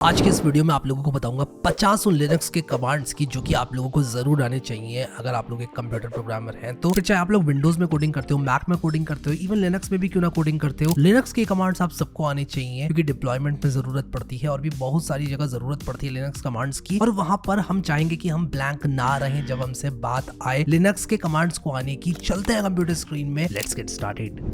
आज के इस वीडियो में आप लोगों को बताऊंगा 50 उन लिनक्स के कमांड्स की जो कि आप लोगों को जरूर आने चाहिए अगर आप लोग एक कंप्यूटर प्रोग्रामर हैं। तो फिर चाहे आप लोग विंडोज में कोडिंग करते हो, मैक में कोडिंग करते हो, इवन लिनक्स में भी क्यों ना कोडिंग करते हो, लिनक्स के कमांड्स आप सबको आने चाहिए क्योंकि डिप्लॉयमेंट में जरूरत पड़ती है और भी बहुत सारी जगह जरूरत पड़ती है लिनक्स कमांड्स की। और वहां पर हम चाहेंगे कि हम ब्लैंक ना रहें जब हमसे बात आए लिनक्स के कमांड्स को आने की। चलते हैं कंप्यूटर स्क्रीन में, let's get started.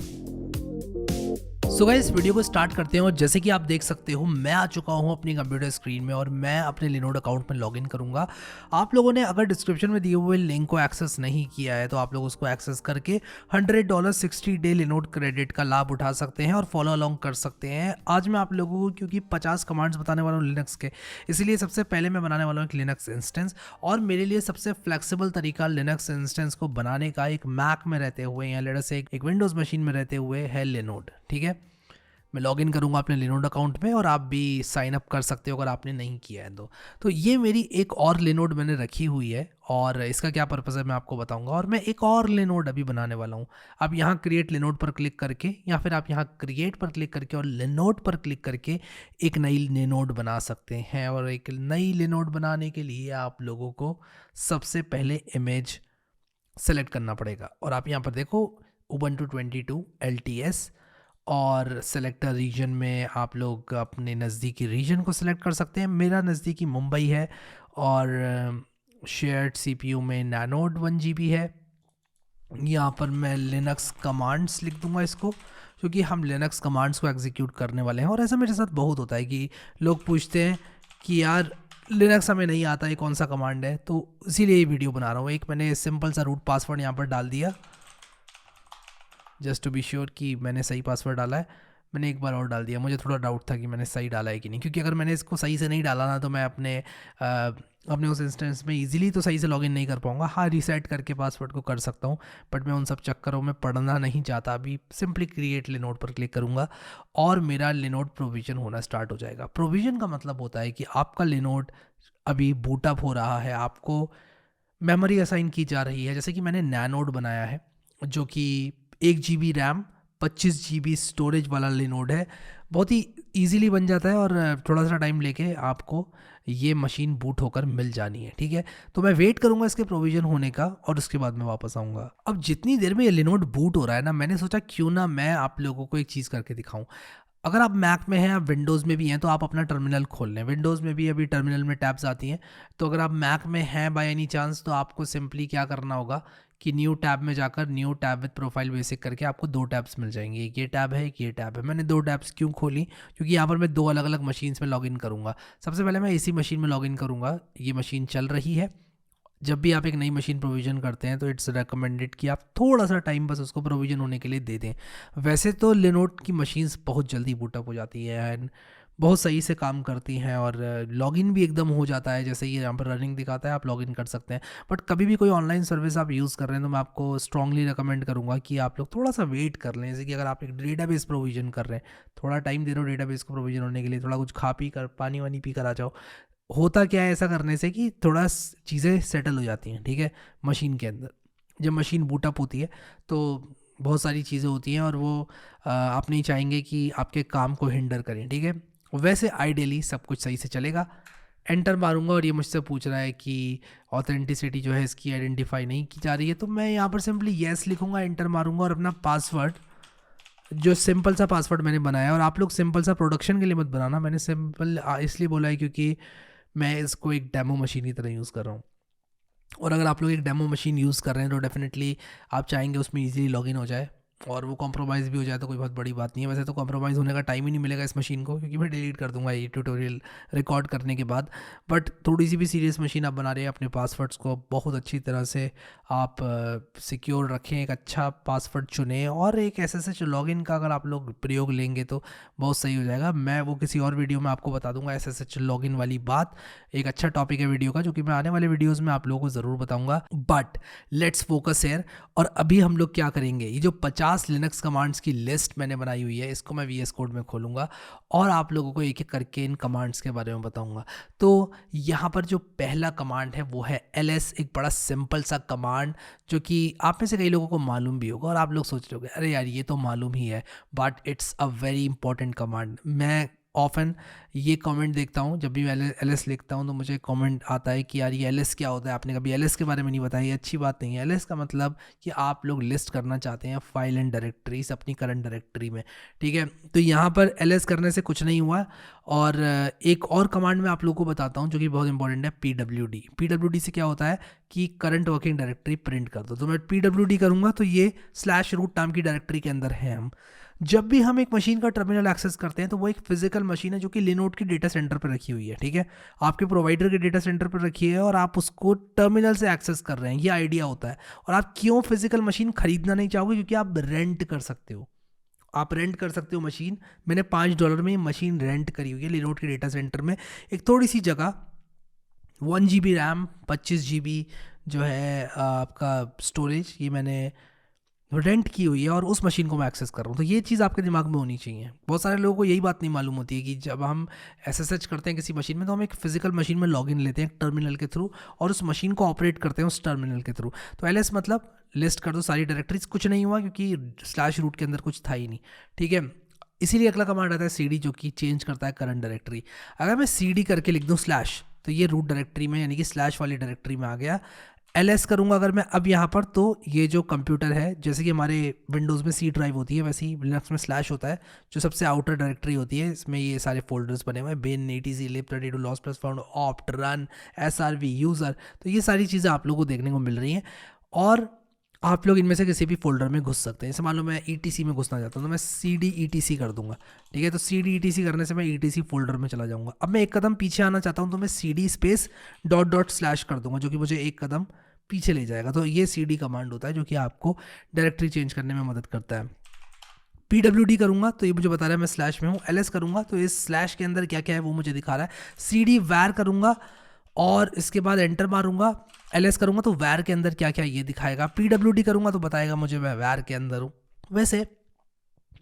So guys, video को स्टार्ट करते हैं और जैसे कि आप देख सकते हो मैं आ चुका हूं अपनी कंप्यूटर स्क्रीन में और मैं अपने लिनोड अकाउंट में लॉगिन करूंगा। आप लोगों ने अगर डिस्क्रिप्शन में दिए हुए लिंक को एक्सेस नहीं किया है तो आप लोग उसको एक्सेस करके $100 60 डे लिनोड क्रेडिट का लाभ उठा सकते हैं और फॉलो अलॉन्ग कर सकते हैं। आज मैं आप लोगों को क्योंकि 50 कमांड्स बताने वाला हूँ लिनक्स के, इसलिए सबसे पहले मैं बनाने वाला हूँ एक लिनक्स इंस्टेंस। और मेरे लिए सबसे फ्लेक्सिबल तरीका लिनक्स इंस्टेंस को बनाने का एक मैक में रहते हुए या लेट्स से एक विंडोज मशीन में रहते हुए है लिनोड। ठीक है, मैं लॉगिन करूंगा अपने लिनोड अकाउंट में और आप भी साइन अप कर सकते हो अगर आपने नहीं किया है तो ये मेरी एक और लिनोड मैंने रखी हुई है और इसका क्या पर्पस है मैं आपको बताऊंगा। और मैं एक और लिनोड अभी बनाने वाला हूँ। आप यहाँ क्रिएट लिनोड पर क्लिक करके या फिर आप यहाँ क्रिएट पर क्लिक करके और लिनोड पर क्लिक करके एक नई लिनोड बना सकते हैं। और एक नई लिनोड बनाने के लिए आप लोगों को सबसे पहले इमेज सेलेक्ट करना पड़ेगा और आप यहाँ पर देखो Ubuntu 22 LTS और सेलेक्टर रीजन में आप लोग अपने नज़दीकी रीजन को सिलेक्ट कर सकते हैं। मेरा नज़दीकी मुंबई है और शेयर्ड सीपीयू में नैनोड 1 GB है। यहाँ पर मैं लिनक्स कमांड्स लिख दूंगा इसको क्योंकि हम लिनक्स कमांड्स को एग्जीक्यूट करने वाले हैं। और ऐसा मेरे साथ बहुत होता है कि लोग पूछते हैं कि यार लिनक्स हमें नहीं आता, ये कौन सा कमांड है, तो इसीलिए ये वीडियो बना रहा हूँ। एक मैंने सिंपल सा रूट पासवर्ड यहाँ पर डाल दिया जस्ट टू बी श्योर कि मैंने सही पासवर्ड डाला है। मैंने एक बार और डाल दिया, मुझे थोड़ा डाउट था कि मैंने सही डाला है कि नहीं, क्योंकि अगर मैंने इसको सही से नहीं डाला ना तो मैं अपने उस इंस्टेंस में इजीली तो सही से लॉगिन नहीं कर पाऊंगा। हाँ, रीसेट करके पासवर्ड को कर सकता हूँ बट मैं उन सब चक्करों में पढ़ना नहीं चाहता। अभी सिंपली क्रिएट लिनोड पर क्लिक करूँगा और मेरा लिनोड प्रोविजन होना स्टार्ट हो जाएगा। प्रोविजन का मतलब होता है कि आपका लिनोड अभी बूटअप हो रहा है, आपको मेमोरी असाइन की जा रही है। जैसे कि मैंने नैनोड बनाया है जो कि 1 GB रैम 25 GB स्टोरेज वाला लिनोड है। बहुत ही इजीली बन जाता है और थोड़ा सा टाइम लेके आपको ये मशीन बूट होकर मिल जानी है। ठीक है, तो मैं वेट करूंगा इसके प्रोविजन होने का और उसके बाद मैं वापस आऊँगा। अब जितनी देर में ये लिनोड बूट हो रहा है ना, मैंने सोचा क्यों ना मैं आप लोगों को एक चीज़ करके दिखाऊं। अगर आप मैक में हैं, आप विंडोज़ में भी हैं तो आप अपना टर्मिनल खोल लें। विंडोज़ में भी अभी टर्मिनल में टैब्स आती हैं, तो अगर आप मैक में हैं बाय एनी चांस तो आपको सिंपली क्या करना होगा कि न्यू टैब में जाकर new tab with profile basic करके आपको 2 टैब्स मिल जाएंगे। एक ये टैब है, एक ये टैब है। मैंने 2 टैब्स क्यों खोली, क्योंकि यहाँ पर मैं 2 अलग अलग मशीन्स में लॉगिन करूँगा। सबसे पहले मैं इसी मशीन में लॉगिन करूँगा, ये मशीन चल रही है। जब भी आप एक नई मशीन प्रोविज़न करते हैं तो इट्स रिकमेंडेड कि आप थोड़ा सा टाइम बस उसको प्रोविज़न होने के लिए दे दें। वैसे तो लिनोड की मशीन्स बहुत जल्दी बूटअप हो जाती है एंड बहुत सही से काम करती हैं और लॉगिन भी एकदम हो जाता है। जैसे ये यहाँ पर रनिंग दिखाता है, आप लॉगिन कर सकते हैं। बट कभी भी कोई ऑनलाइन सर्विस आप यूज़ कर रहे हैं तो मैं आपको स्ट्रांगली रिकमेंड करूँगा कि आप लोग थोड़ा सा वेट कर लें। जैसे कि अगर आप एक डेटाबेस प्रोविज़न कर रहे हैं, थोड़ा टाइम दे रहे हो डेटाबेस को प्रोविज़न होने के लिए, थोड़ा कुछ खा पी कर पानी वानी पी कर आ जाओ। होता क्या है ऐसा करने से कि थोड़ा चीज़ें सेटल हो जाती हैं। ठीक है, मशीन के अंदर जब मशीन बूटअप होती है तो बहुत सारी चीज़ें होती हैं और वो आप नहीं चाहेंगे कि आपके काम को हिंडर करें। ठीक है, वैसे आइडियली सब कुछ सही से चलेगा। एंटर मारूंगा और ये मुझसे पूछ रहा है कि ऑथेंटिसिटी जो है इसकी आइडेंटिफाई नहीं की जा रही है, तो मैं यहाँ पर सिंपली येस लिखूंगा, एंटर मारूंगा और अपना पासवर्ड जो सिंपल सा पासवर्ड मैंने बनाया, और आप लोग सिंपल सा प्रोडक्शन के लिए मत बनाना, मैंने सिंपल इसलिए बोला है क्योंकि मैं इसको एक डेमो मशीन की तरह यूज़ कर रहा हूँ। और अगर आप लोग एक डेमो मशीन यूज़ कर रहे हैं तो डेफिनेटली आप चाहेंगे उसमें इजीली लॉगिन हो जाए और वो कॉम्प्रोमाइज़ भी हो जाए तो कोई बहुत बड़ी बात नहीं है। वैसे तो कॉम्प्रोमाइज़ होने का टाइम ही नहीं मिलेगा इस मशीन को क्योंकि मैं डिलीट कर दूंगा ये ट्यूटोरियल रिकॉर्ड करने के बाद। बट थोड़ी सी भी सीरियस मशीन आप बना रहे हैं, अपने पासवर्ड्स को बहुत अच्छी तरह से आप सिक्योर रखें, एक अच्छा पासवर्ड चुनें और एक SSH लॉगिन का अगर आप लोग प्रयोग लेंगे तो बहुत सही हो जाएगा। मैं वो किसी और वीडियो में आपको बता दूंगा SSH लॉगिन वाली बात, एक अच्छा टॉपिक है वीडियो का जो कि मैं आने वाले वीडियोज़ में आप लोगों को ज़रूर बताऊँगा। But let's focus here. और अभी हम लोग क्या करेंगे, ये जो 50 लिनक्स कमांड्स की लिस्ट मैंने बनाई हुई है इसको मैं VS कोड में खोलूँगा और आप लोगों को एक एक करके इन कमांड्स के बारे में बताऊँगा। तो यहाँ पर जो पहला कमांड है वो है ls, एक बड़ा सिंपल सा कमांड जो कि आप में से कई लोगों को मालूम भी होगा और आप लोग सोच रहे होंगे अरे यार ये तो मालूम ही है, but it's a very important command. मैं ऑफन ये कमेंट देखता हूँ, जब भी मैं एलएस लिखता हूँ तो मुझे कमेंट आता है कि यार ये एलएस क्या होता है, आपने कभी एलएस के बारे में नहीं बताया, ये अच्छी बात नहीं है। एलएस का मतलब कि आप लोग लिस्ट करना चाहते हैं फाइल एंड डायरेक्टरीज अपनी करंट डायरेक्टरी में, ठीक है। तो यहाँ पर एलएस करने से कुछ नहीं हुआ। और एक और कमांड मैं आप लोगों को बताता हूँ जो कि बहुत इंपॉर्टेंट है, पीडब्ल्यूडी। पीडब्ल्यूडी से क्या होता है कि करंट वर्किंग डायरेक्टरी प्रिंट कर दो। तो मैं पीडब्ल्यूडी करूँगा तो ये /root नाम की डायरेक्टरी के अंदर है हम। जब भी हम एक मशीन का टर्मिनल एक्सेस करते हैं तो वो एक फिजिकल मशीन है जो कि लिनोड के डेटा सेंटर पर रखी हुई है, ठीक है। आपके प्रोवाइडर के डेटा सेंटर पर रखी है और आप उसको टर्मिनल से एक्सेस कर रहे हैं, ये आइडिया होता है। और आप क्यों फिजिकल मशीन खरीदना नहीं चाहोगे, क्योंकि आप रेंट कर सकते हो, आप रेंट कर सकते हो मशीन। मैंने $5 में मशीन रेंट करी हुई है लिनोड के डेटा सेंटर में, एक थोड़ी सी जगह, 1 GB रैम, 25 GB जो है आपका स्टोरेज, ये मैंने रेंट की हुई है और उस मशीन को मैं एक्सेस कर रहा हूँ। तो ये चीज़ आपके दिमाग में होनी चाहिए। बहुत सारे लोगों को यही बात नहीं मालूम होती है कि जब हम SSH करते हैं किसी मशीन में तो हम एक फिजिकल मशीन में लॉगिन लेते हैं टर्मिनल के थ्रू और उस मशीन को ऑपरेट करते हैं उस टर्मिनल के थ्रू। तो एलएस मतलब लिस्ट कर दो सारी डायरेक्टरीज, कुछ नहीं हुआ क्योंकि /root के अंदर कुछ था ही नहीं, ठीक है। इसीलिए अगला कमांड आता है CD जो कि चेंज करता है करंट डायरेक्टरी। अगर मैं CD करके लिख दूँ / तो ये रूट डायरेक्टरी में यानी कि / वाली डायरेक्टरी में आ गया। एलएस करूँगा अगर मैं अब यहाँ पर, तो ये जो कंप्यूटर है, जैसे कि हमारे विंडोज़ में C ड्राइव होती है वैसे ही लिनक्स में / होता है जो सबसे आउटर डायरेक्टरी होती है। इसमें ये सारे फोल्डर्स बने हुए हैं, bin, etc, lib,32, loss plus found, opt, run, srv, user. तो ये सारी चीज़ें आप लोगों को देखने को मिल रही हैं और आप लोग इनमें से किसी भी फोल्डर में घुस सकते हैं। जैसे मान लो मैं ETC में घुसना चाहता हूँ तो मैं CD ETC कर दूंगा, ठीक है। तो CD ETC करने से मैं ETC फोल्डर में चला जाऊँगा। अब मैं एक कदम पीछे आना चाहता हूँ तो मैं CD स्पेस .. कर दूंगा जो कि मुझे एक कदम पीछे ले जाएगा। तो ये CD कमांड होता है जो कि आपको डायरेक्टरी चेंज करने में मदद करता है। PWD करूँगा तो ये मुझे बता रहा है मैं / में हूँ। LS करूँगा तो इस / के अंदर क्या क्या है वो मुझे दिखा रहा है। CD var करूँगा और इसके बाद एंटर मारूंगा। LS करूँगा तो var के अंदर क्या क्या ये दिखाएगा। PWD करूँगा तो बताएगा मुझे मैं var के अंदर हूँ। वैसे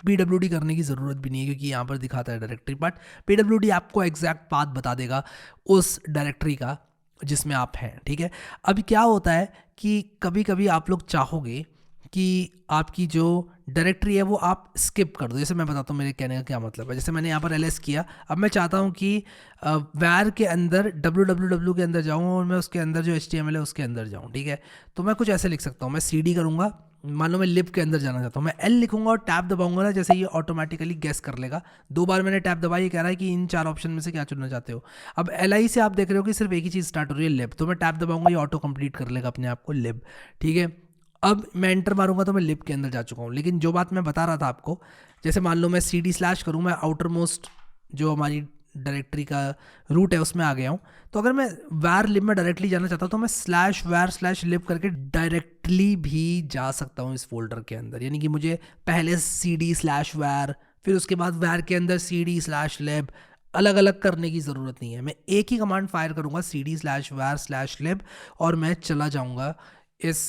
PWD करने की ज़रूरत भी नहीं है क्योंकि यहाँ पर दिखाता है डायरेक्टरी, बट PWD आपको एग्जैक्ट पाथ बता देगा उस डायरेक्टरी का जिसमें आप हैं, ठीक है। अब क्या होता है कि कभी कभी आप लोग चाहोगे कि आपकी जो डायरेक्टरी है वो आप स्किप कर दो। जैसे मैं बताता हूँ मेरे कहने का क्या मतलब है। जैसे मैंने यहाँ पर LS किया, अब मैं चाहता हूँ कि var के अंदर www के अंदर जाऊँ और मैं उसके अंदर जो HTML है उसके अंदर जाऊँ, ठीक है। तो मैं कुछ ऐसे लिख सकता हूँ, मैं CD करूँगा, मान लो मैं लिब के अंदर जाना चाहता हूँ, मैं L लिखूंगा और टैब दबाऊंगा ना, जैसे ये ऑटोमेटिकली गेस कर लेगा। 2 बार मैंने टैब दबाई, ये कह रहा है कि इन 4 ऑप्शन में से क्या चुनना चाहते हो। अब LI से आप देख रहे हो कि सिर्फ एक ही चीज़ स्टार्ट हो रही है, लिब। तो मैं टैब दबाऊंगा, ये ऑटो कंप्लीट कर लेगा अपने आप को लिब, ठीक है। अब मैं एंटर मारूंगा तो मैं लिब के अंदर जा चुका हूँ। लेकिन जो बात मैं बता रहा था आपको, जैसे मान लो मैं CD/ करूँ, मैं आउटर मोस्ट जो हमारी डायरेक्टरी का रूट है उसमें आ गया हूँ। तो अगर मैं var lib में डायरेक्टली जाना चाहता हूँ तो मैं /var/lib करके डायरेक्टली भी जा सकता हूँ इस फोल्डर के अंदर। यानी कि मुझे पहले CD/var, फिर उसके बाद var के अंदर CD/lib अलग अलग करने की ज़रूरत नहीं है। मैं एक ही कमांड फायर करूँगा CD/var/lib और मैं चला जाऊँगा इस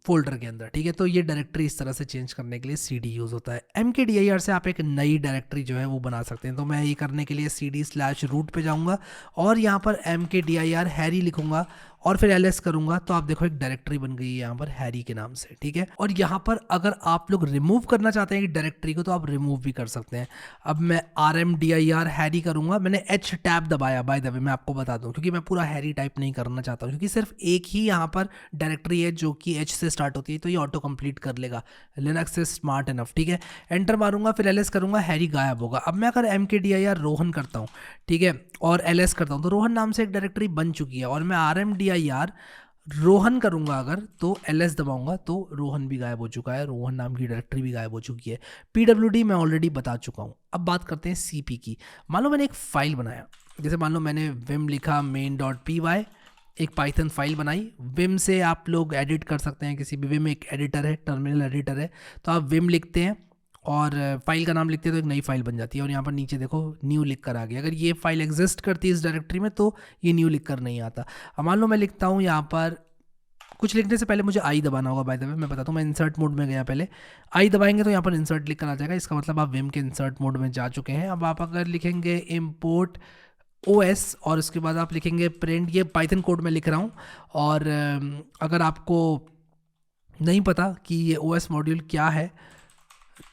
फोल्डर के अंदर, ठीक है। तो ये डायरेक्टरी इस तरह से चेंज करने के लिए CD यूज़ होता है। mkdir से आप एक नई डायरेक्टरी जो है वो बना सकते हैं। तो मैं ये करने के लिए CD/root पे जाऊंगा और यहाँ पर mkdir हैरी लिखूंगा और फिर LS करूंगा तो आप देखो एक डायरेक्टरी बन गई है यहाँ पर हैरी के नाम से, ठीक है। और यहाँ पर अगर आप लोग रिमूव करना चाहते हैं कि डायरेक्टरी को, तो आप रिमूव भी कर सकते हैं। अब मैं RMDIR हैरी करूंगा, मैंने H टैब दबाया बाय द वे, मैं आपको बता दूं, क्योंकि मैं पूरा हैरी टाइप नहीं करना चाहता हूँ, क्योंकि सिर्फ एक ही यहाँ पर डायरेक्टरी है जो कि H से स्टार्ट होती है, तो ये ऑटो कंप्लीट कर लेगा। लिनक्स से स्मार्ट इनफ, ठीक है। एंटर मारूंगा, फिर LS करूंगा, हैरी गायब होगा। अब मैं अगर mkdir रोहन करता हूँ, ठीक है, और LS करता हूँ तो रोहन नाम से एक डायरेक्टरी बन चुकी है। और मैं RMDIR रोहन करूंगा अगर, तो LS दबाऊंगा तो रोहन भी गायब हो चुका है, रोहन नाम की डायरेक्टरी भी गायब हो चुकी है। PWD मैं ऑलरेडी बता चुका हूँ। अब बात करते हैं CP की। मान लो मैंने एक फाइल बनाया, जैसे मान लो मैंने vim लिखा main.py, एक पाइथन फाइल बनाई। विम से आप लोग एडिट कर सकते हैं, किसी भी विम एक एडिटर है, टर्मिनल एडिटर है, तो आप विम लिखते हैं और फाइल का नाम लिखते हैं तो एक नई फाइल बन जाती है। और यहाँ पर नीचे देखो न्यू लिख कर आ गया। अगर ये फाइल एग्जिस्ट करती है इस डायरेक्टरी में तो ये न्यू लिख कर नहीं आता। अब मान लो मैं लिखता हूँ यहाँ पर, कुछ लिखने से पहले मुझे आई दबाना होगा। बाय द वे मैं बताता हूँ, मैं इंसर्ट मोड में गया, पहले आई दबाएंगे तो यहाँ पर इंसर्ट लिख कर आ जाएगा। इसका मतलब आप विम के इंसर्ट मोड में जा चुके हैं। अब आप अगर लिखेंगे इम्पोर्ट OS और उसके बाद आप लिखेंगे प्रिंट, ये पाइथन कोड में लिख रहा हूँ। और अगर आपको नहीं पता कि ये OS मॉड्यूल क्या है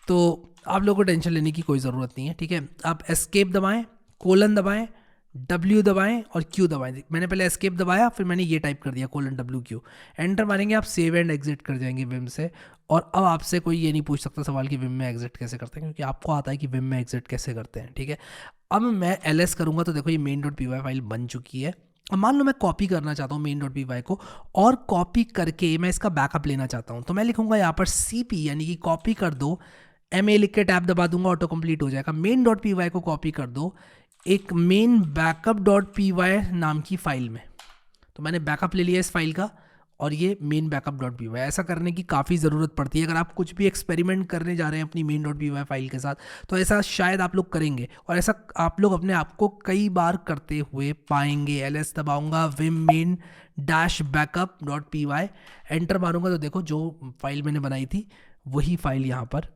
तो आप लोगों को टेंशन लेने की कोई ज़रूरत नहीं है, ठीक है। आप एस्केप दबाएं, कोलन दबाएं, W दबाएं और Q दबाएं। मैंने पहले एस्केप दबाया, फिर मैंने ये टाइप कर दिया कोलन WQ, एंटर मारेंगे, आप सेव एंड एग्जिट कर जाएंगे विम से। और अब आपसे कोई ये नहीं पूछ सकता सवाल कि विम में एग्जिट कैसे करते हैं, क्योंकि आपको आता है कि विम में एग्जिट कैसे करते हैं, ठीक है। अब मैं LS करूँगा तो देखो ये main.py फाइल बन चुकी है। अब मान लो मैं कॉपी करना चाहता हूँ main.py को, और कॉपी करके मैं इसका बैकअप लेना चाहता हूँ, तो मैं लिखूंगा यहाँ पर CP यानी कि कॉपी कर दो, MA लिख के टैब दबा दूंगा, ऑटो कंप्लीट हो जाएगा। main.py को कॉपी कर दो एक मेन बैकअप.py नाम की फाइल में, तो मैंने बैकअप ले लिया इस फाइल का, और ये मेन बैकअप.py। ऐसा करने की काफ़ी ज़रूरत पड़ती है अगर आप कुछ भी एक्सपेरिमेंट करने जा रहे हैं अपनी main.py फाइल के साथ, तो ऐसा शायद आप लोग करेंगे, और ऐसा आप लोग अपने आप को कई बार करते हुए पाएंगे। LS दबाऊंगा, vim main -backup.py, enter मारूंगा तो देखो जो फाइल मैंने बनाई थी वही फाइल यहाँ पर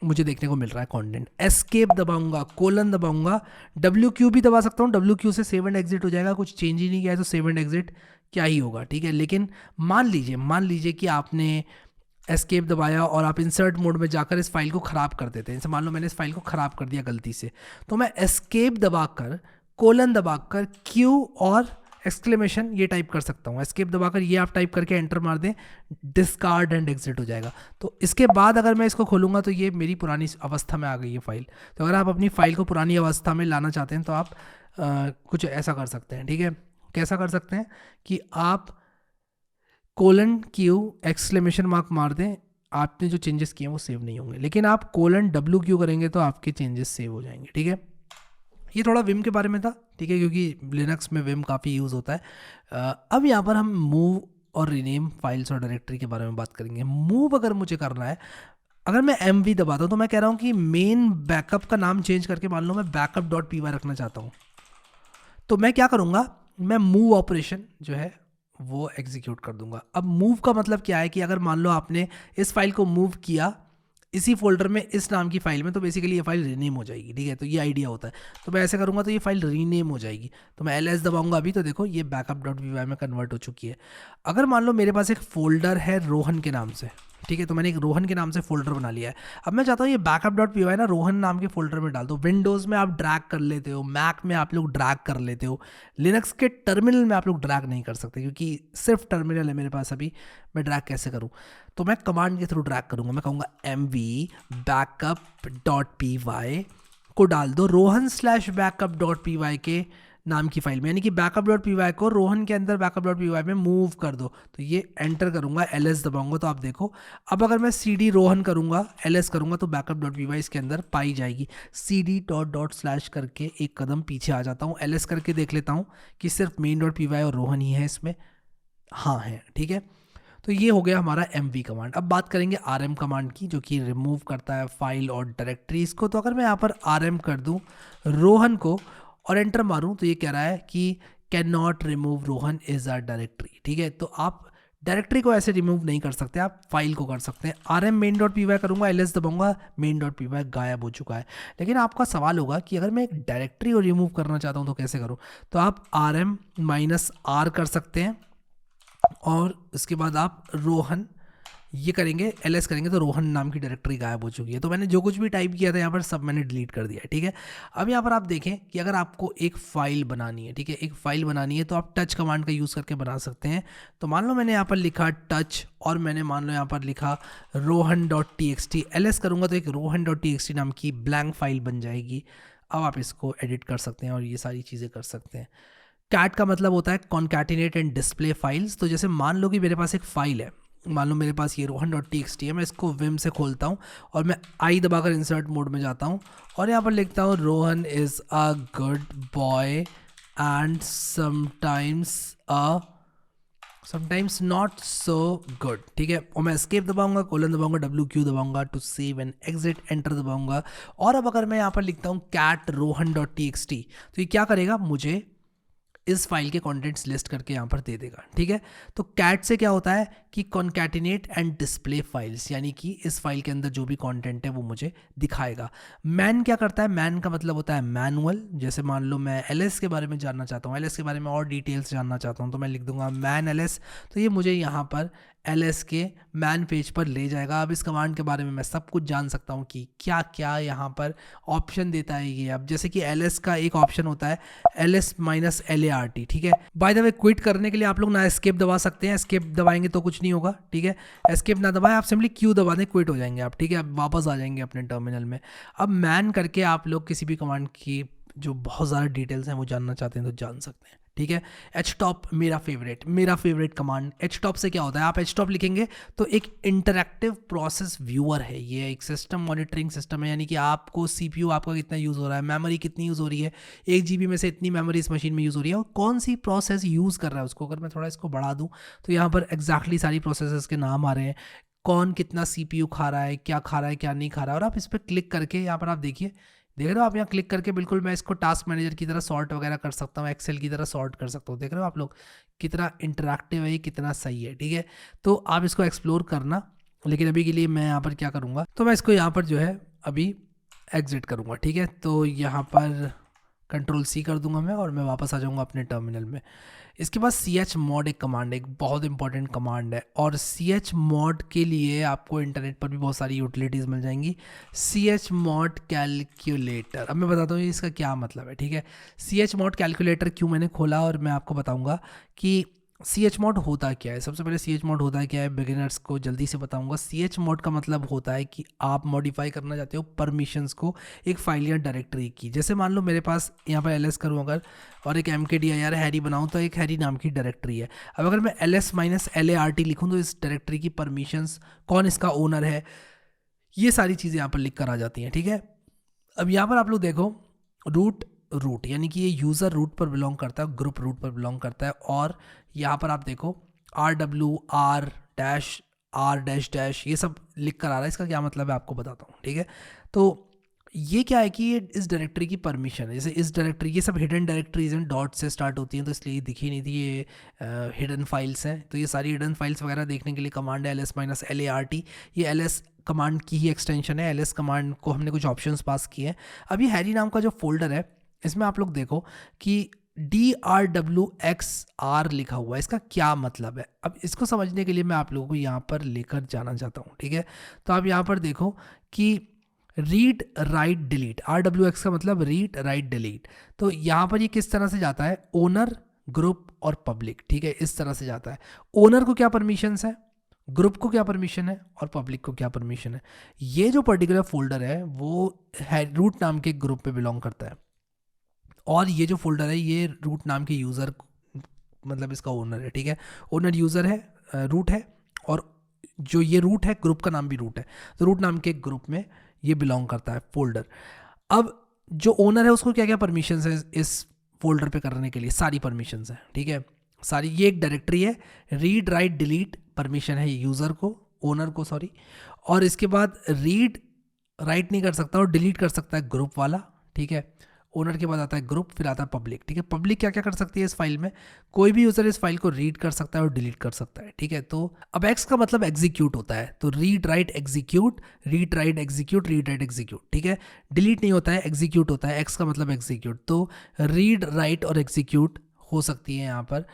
मुझे देखने को मिल रहा है कंटेंट। एस्केप दबाऊंगा, कोलन दबाऊंगा, WQ भी दबा सकता हूँ, WQ से सेव एंड एग्जिट हो जाएगा, कुछ चेंज ही नहीं किया है तो सेव एंड एग्जिट क्या ही होगा, ठीक है। लेकिन मान लीजिए कि आपने एस्केप दबाया और आप इंसर्ट मोड में जाकर इस फाइल को ख़राब कर देते हैं। जैसे मान लो मैंने इस फाइल को ख़राब कर दिया गलती से, तो मैं एस्केप दबाकर, कोलन दबाकर, Q और एक्सक्लेमेशन ये टाइप कर सकता हूँ। एस्केप दबाकर ये आप टाइप करके एंटर मार दें, डिस्कार्ड एंड एग्जिट हो जाएगा। तो इसके बाद अगर मैं इसको खोलूँगा तो ये मेरी पुरानी अवस्था में आ गई है फाइल। तो अगर आप अपनी फाइल को पुरानी अवस्था में लाना चाहते हैं तो आप कुछ ऐसा कर सकते हैं, ठीक है। कैसा कर सकते हैं कि आप कोलन Q एक्सक्लेमेशन मार्क मार दें, आपने जो चेंजेस किए हैं वो सेव नहीं होंगे, लेकिन आप कोलन WQ करेंगे तो आपके चेंजेस सेव हो जाएंगे, ठीक है। ये थोड़ा विम के बारे में था, ठीक है, क्योंकि लिनक्स में विम काफ़ी यूज़ होता है। अब यहाँ पर हम मूव और रीनेम फाइल्स और डायरेक्टरी के बारे में बात करेंगे। मूव अगर मुझे करना है, अगर मैं MV दबाता हूँ तो मैं कह रहा हूँ कि मेन बैकअप का नाम चेंज करके मान लो मैं बैकअप.py रखना चाहता हूँ, तो मैं क्या करूँगा, मैं मूव ऑपरेशन जो है वो एग्जीक्यूट कर दूंगा। अब मूव का मतलब क्या है कि अगर मान लो आपने इस फाइल को मूव किया इसी फोल्डर में इस नाम की फाइल में, तो बेसिकली ये फाइल रीनेम हो जाएगी, ठीक है। तो ये आइडिया होता है, तो मैं ऐसे करूँगा तो ये फाइल रीनेम हो जाएगी। तो मैं LS दबाऊंगा अभी, तो देखो ये बैकअप.py में कन्वर्ट हो चुकी है। अगर मान लो मेरे पास एक फोल्डर है रोहन के नाम से, ठीक है, तो मैंने एक रोहन के नाम से फोल्डर बना लिया है। अब मैं चाहता हूँ ये बैकअप.py ना रोहन नाम के फोल्डर में डाल दो। विंडोज़ में आप ड्रैग कर लेते हो, मैक में आप लोग ड्रैग कर लेते हो, लिनक्स के टर्मिनल में आप लोग ड्रैग नहीं कर सकते, क्योंकि सिर्फ टर्मिनल है मेरे पास अभी। मैं ड्रैग कैसे करूँ, तो मैं कमांड के थ्रू ड्रैग करूँगा। मैं कहूँगा MV बैकअप.py को डाल दो रोहन/बैकअप.py के नाम की फाइल में, यानी कि बैकअप.py को रोहन के अंदर बैकअप.py में मूव कर दो। तो ये एंटर करूंगा, LS दबाऊंगा, तो आप देखो अब अगर मैं CD रोहन करूंगा, LS करूंगा, तो बैकअप.py इसके अंदर पाई जाएगी। CD // करके एक कदम पीछे आ जाता हूँ, LS करके देख लेता हूँ कि सिर्फ main.py और रोहन ही है इसमें, हाँ है, ठीक है। तो ये हो गया हमारा MV कमांड। अब बात करेंगे RM कमांड की, जो कि रिमूव करता है फाइल और डायरेक्टरीज को। तो अगर मैं यहाँ पर RM कर दूँ रोहन को और एंटर मारूं, तो ये कह रहा है कि can not remove Rohan is a directory, ठीक है। तो आप डायरेक्टरी को ऐसे रिमूव नहीं कर सकते, आप फाइल को कर सकते हैं। RM main.py करूंगा, LS दबाऊंगा, main.py गायब हो चुका है। लेकिन आपका सवाल होगा कि अगर मैं एक डायरेक्टरी को रिमूव करना चाहता हूं तो कैसे करूं, तो आप RM -R कर सकते हैं, और इसके बाद आप रोहन ये करेंगे, LS करेंगे, तो रोहन नाम की डायरेक्टरी गायब हो चुकी है। तो मैंने जो कुछ भी टाइप किया था यहाँ पर सब मैंने डिलीट कर दिया है, ठीक है। अब यहाँ पर आप देखें कि अगर आपको एक फाइल बनानी है, ठीक है, एक फाइल बनानी है, तो आप टच कमांड का यूज़ करके बना सकते हैं। तो मान लो मैंने यहाँ पर लिखा टच, और मैंने मान लो यहाँ पर लिखा rohan.txt, LS करूँगा तो एक rohan.txt नाम की ब्लैंक फाइल बन जाएगी। अब आप इसको एडिट कर सकते हैं और ये सारी चीज़ें कर सकते हैं। कैट का मतलब होता है कॉन्कैटिनेट एंड डिस्प्ले फाइल्स। तो जैसे मान लो कि मेरे पास एक फाइल है, मान लो मेरे पास ये rohan.txt है, मैं इसको विम से खोलता हूँ और मैं I दबाकर इंसर्ट मोड में जाता हूँ और यहाँ पर लिखता हूँ Rohan is a good boy and sometimes not so good, ठीक है। और मैं एस्केप दबाऊंगा, कोलन दबाऊंगा, WQ दबाऊंगा to save and exit, enter दबाऊंगा। और अब अगर मैं यहाँ पर लिखता हूँ कैट rohan.txt, तो ये क्या करेगा, मुझे इस फाइल के कंटेंट्स लिस्ट करके यहाँ पर दे देगा, ठीक है। तो कैट से क्या होता है कि कॉन्कैटिनेट एंड डिस्प्ले फाइल्स, यानी कि इस फाइल के अंदर जो भी कंटेंट है वो मुझे दिखाएगा। मैन क्या करता है, मैन का मतलब होता है मैनुअल। जैसे मान लो मैं LS के बारे में जानना चाहता हूँ, LS के बारे में और डिटेल्स जानना चाहता हूँ, तो मैं लिख दूंगा मैन LS, तो ये मुझे यहाँ पर ls के मैन पेज पर ले जाएगा। अब इस कमांड के बारे में मैं सब कुछ जान सकता हूँ कि क्या क्या यहाँ पर ऑप्शन देता है ये। अब जैसे कि ls का एक ऑप्शन होता है ls-lart, ठीक है। बाय द वे क्विट करने के लिए आप लोग ना एस्केप दबा सकते हैं, एस्केप दबाएंगे तो कुछ नहीं होगा, ठीक है। एस्केप ना दबाएं, आप सिंपली क्यू दबा दें, क्विट हो जाएंगे आप, ठीक है। आप वापस आ जाएंगे अपने टर्मिनल में। अब मैन करके आप लोग किसी भी कमांड की जो बहुत ज़्यादा डिटेल्स हैं वो जानना चाहते हैं तो जान सकते हैं, ठीक है। htop मेरा फेवरेट कमांड। htop से क्या होता है, आप htop लिखेंगे तो एक इंटरैक्टिव प्रोसेस व्यूअर है, ये एक सिस्टम मॉनिटरिंग सिस्टम है, यानी कि आपको CPU आपका कितना यूज़ हो रहा है, मेमोरी कितनी यूज़ हो रही है, 1 GB में से इतनी मेमोरी इस मशीन में यूज़ हो रही है, और कौन सी प्रोसेस यूज़ कर रहा है उसको। अगर मैं थोड़ा इसको बढ़ा दूँ तो यहाँ पर एग्जैक्टली सारी प्रोसेसेस के नाम आ रहे हैं, कौन कितना CPU खा रहा है, क्या नहीं खा रहा है। और आप इस पर क्लिक करके यहाँ पर आप देखिए, देख रहे हो आप, यहाँ क्लिक करके बिल्कुल मैं इसको टास्क मैनेजर की तरह सॉर्ट वगैरह कर सकता हूँ, एक्सेल की तरह सॉर्ट कर सकता हूँ। देख रहे हो आप लोग कितना इंटरैक्टिव है ये, कितना सही है, ठीक है। तो आप इसको एक्सप्लोर करना, लेकिन अभी के लिए मैं यहाँ पर क्या करूँगा, तो मैं इसको यहाँ पर जो है अभी एग्जिट करूँगा, ठीक है। तो यहाँ पर Ctrl+C कर दूंगा मैं और मैं वापस आ जाऊँगा अपने टर्मिनल में। इसके बाद chmod एक कमांड है, एक बहुत इंपॉर्टेंट कमांड है, और chmod के लिए आपको इंटरनेट पर भी बहुत सारी यूटिलिटीज़ मिल जाएंगी। chmod कैलकुलेटर, अब मैं बताता हूँ इसका क्या मतलब है, ठीक है। chmod कैलकुलेटर क्यों मैंने खोला और मैं आपको बताऊँगा कि chmod होता क्या है। सबसे पहले chmod होता क्या है, बिगिनर्स को जल्दी से बताऊंगा। chmod का मतलब होता है कि आप मॉडिफाई करना चाहते हो परमिशंस को एक फाइल या डायरेक्टरी की। जैसे मान लो मेरे पास यहाँ पर ls करूँ अगर, और एक mkdir हैरी बनाऊँ तो एक हैरी नाम की डायरेक्टरी है। अब अगर मैं ls-lart लिखूँ तो इस डायरेक्टरी की परमिशंस, कौन इसका ओनर है, ये सारी चीज़ें यहाँ पर लिख कर आ जाती हैं, ठीक है। अब यहाँ पर आप लोग देखो, रूट यानी कि ये यूज़र रूट पर बिलोंग करता है, ग्रुप रूट पर बिलोंग करता है। और यहाँ पर आप देखो r ये सब लिख कर आ रहा है, इसका क्या मतलब है आपको बताता हूँ, ठीक है। तो ये क्या है कि ये इस डायरेक्टरी की परमिशन है। जैसे इस डायरेक्टरी, ये सब हिडन डायरेक्टरीज हैं, डॉट से स्टार्ट होती हैं तो इसलिए दिखी नहीं थी, ये हिडन फाइल्स हैं। तो ये सारी हिडन फाइल्स वगैरह देखने के लिए कमांड है ls-lart। ये ls कमांड की ही एक्सटेंशन है। ls कमांड को हमने कुछ ऑप्शंस पास किए हैं। अब ये हैरी नाम का जो फोल्डर है, इसमें आप लोग देखो कि drwxr लिखा हुआ है, इसका क्या मतलब है। अब इसको समझने के लिए मैं आप लोगों को यहाँ पर लेकर जाना चाहता हूँ, ठीक है। तो आप यहाँ पर देखो कि रीड राइट डिलीट, rwx का मतलब रीड राइट डिलीट। तो यहाँ पर ये किस तरह से जाता है, ओनर, ग्रुप और पब्लिक, ठीक है, इस तरह से जाता है। ओनर को क्या परमिशंस है, ग्रुप को क्या परमिशन है, और पब्लिक को क्या परमिशन है। ये जो पर्टिकुलर फोल्डर है वो है रूट नाम के ग्रुप पे बिलोंग करता है, और ये जो फोल्डर है ये रूट नाम के यूज़र मतलब इसका ओनर है, ठीक है। ओनर यूज़र है, रूट है, और जो ये रूट है, ग्रुप का नाम भी रूट है, तो रूट नाम के ग्रुप में ये बिलोंग करता है फोल्डर। अब जो ओनर है उसको क्या क्या परमिशंस है इस फोल्डर पे करने के लिए, सारी परमिशंस हैं, ठीक है, सारी। ये एक डायरेक्टरी है, रीड राइट डिलीट परमिशन है यूज़र को, ओनर को सॉरी। और इसके बाद रीड राइट नहीं कर सकता और डिलीट कर सकता है ग्रुप वाला, ठीक है। ओनर के बाद आता है ग्रुप, फिर आता है पब्लिक, ठीक है। पब्लिक क्या क्या कर सकती है इस फाइल में, कोई भी यूज़र इस फाइल को रीड कर सकता है और डिलीट कर सकता है, ठीक है। तो अब एक्स का मतलब एग्जीक्यूट होता है, तो read write execute, read write execute, read write execute, ठीक है। डिलीट नहीं होता है, एग्जीक्यूट होता है, एक्स का मतलब एग्जीक्यूट। तो रीड राइट और एग्जीक्यूट हो सकती है यहाँ पर,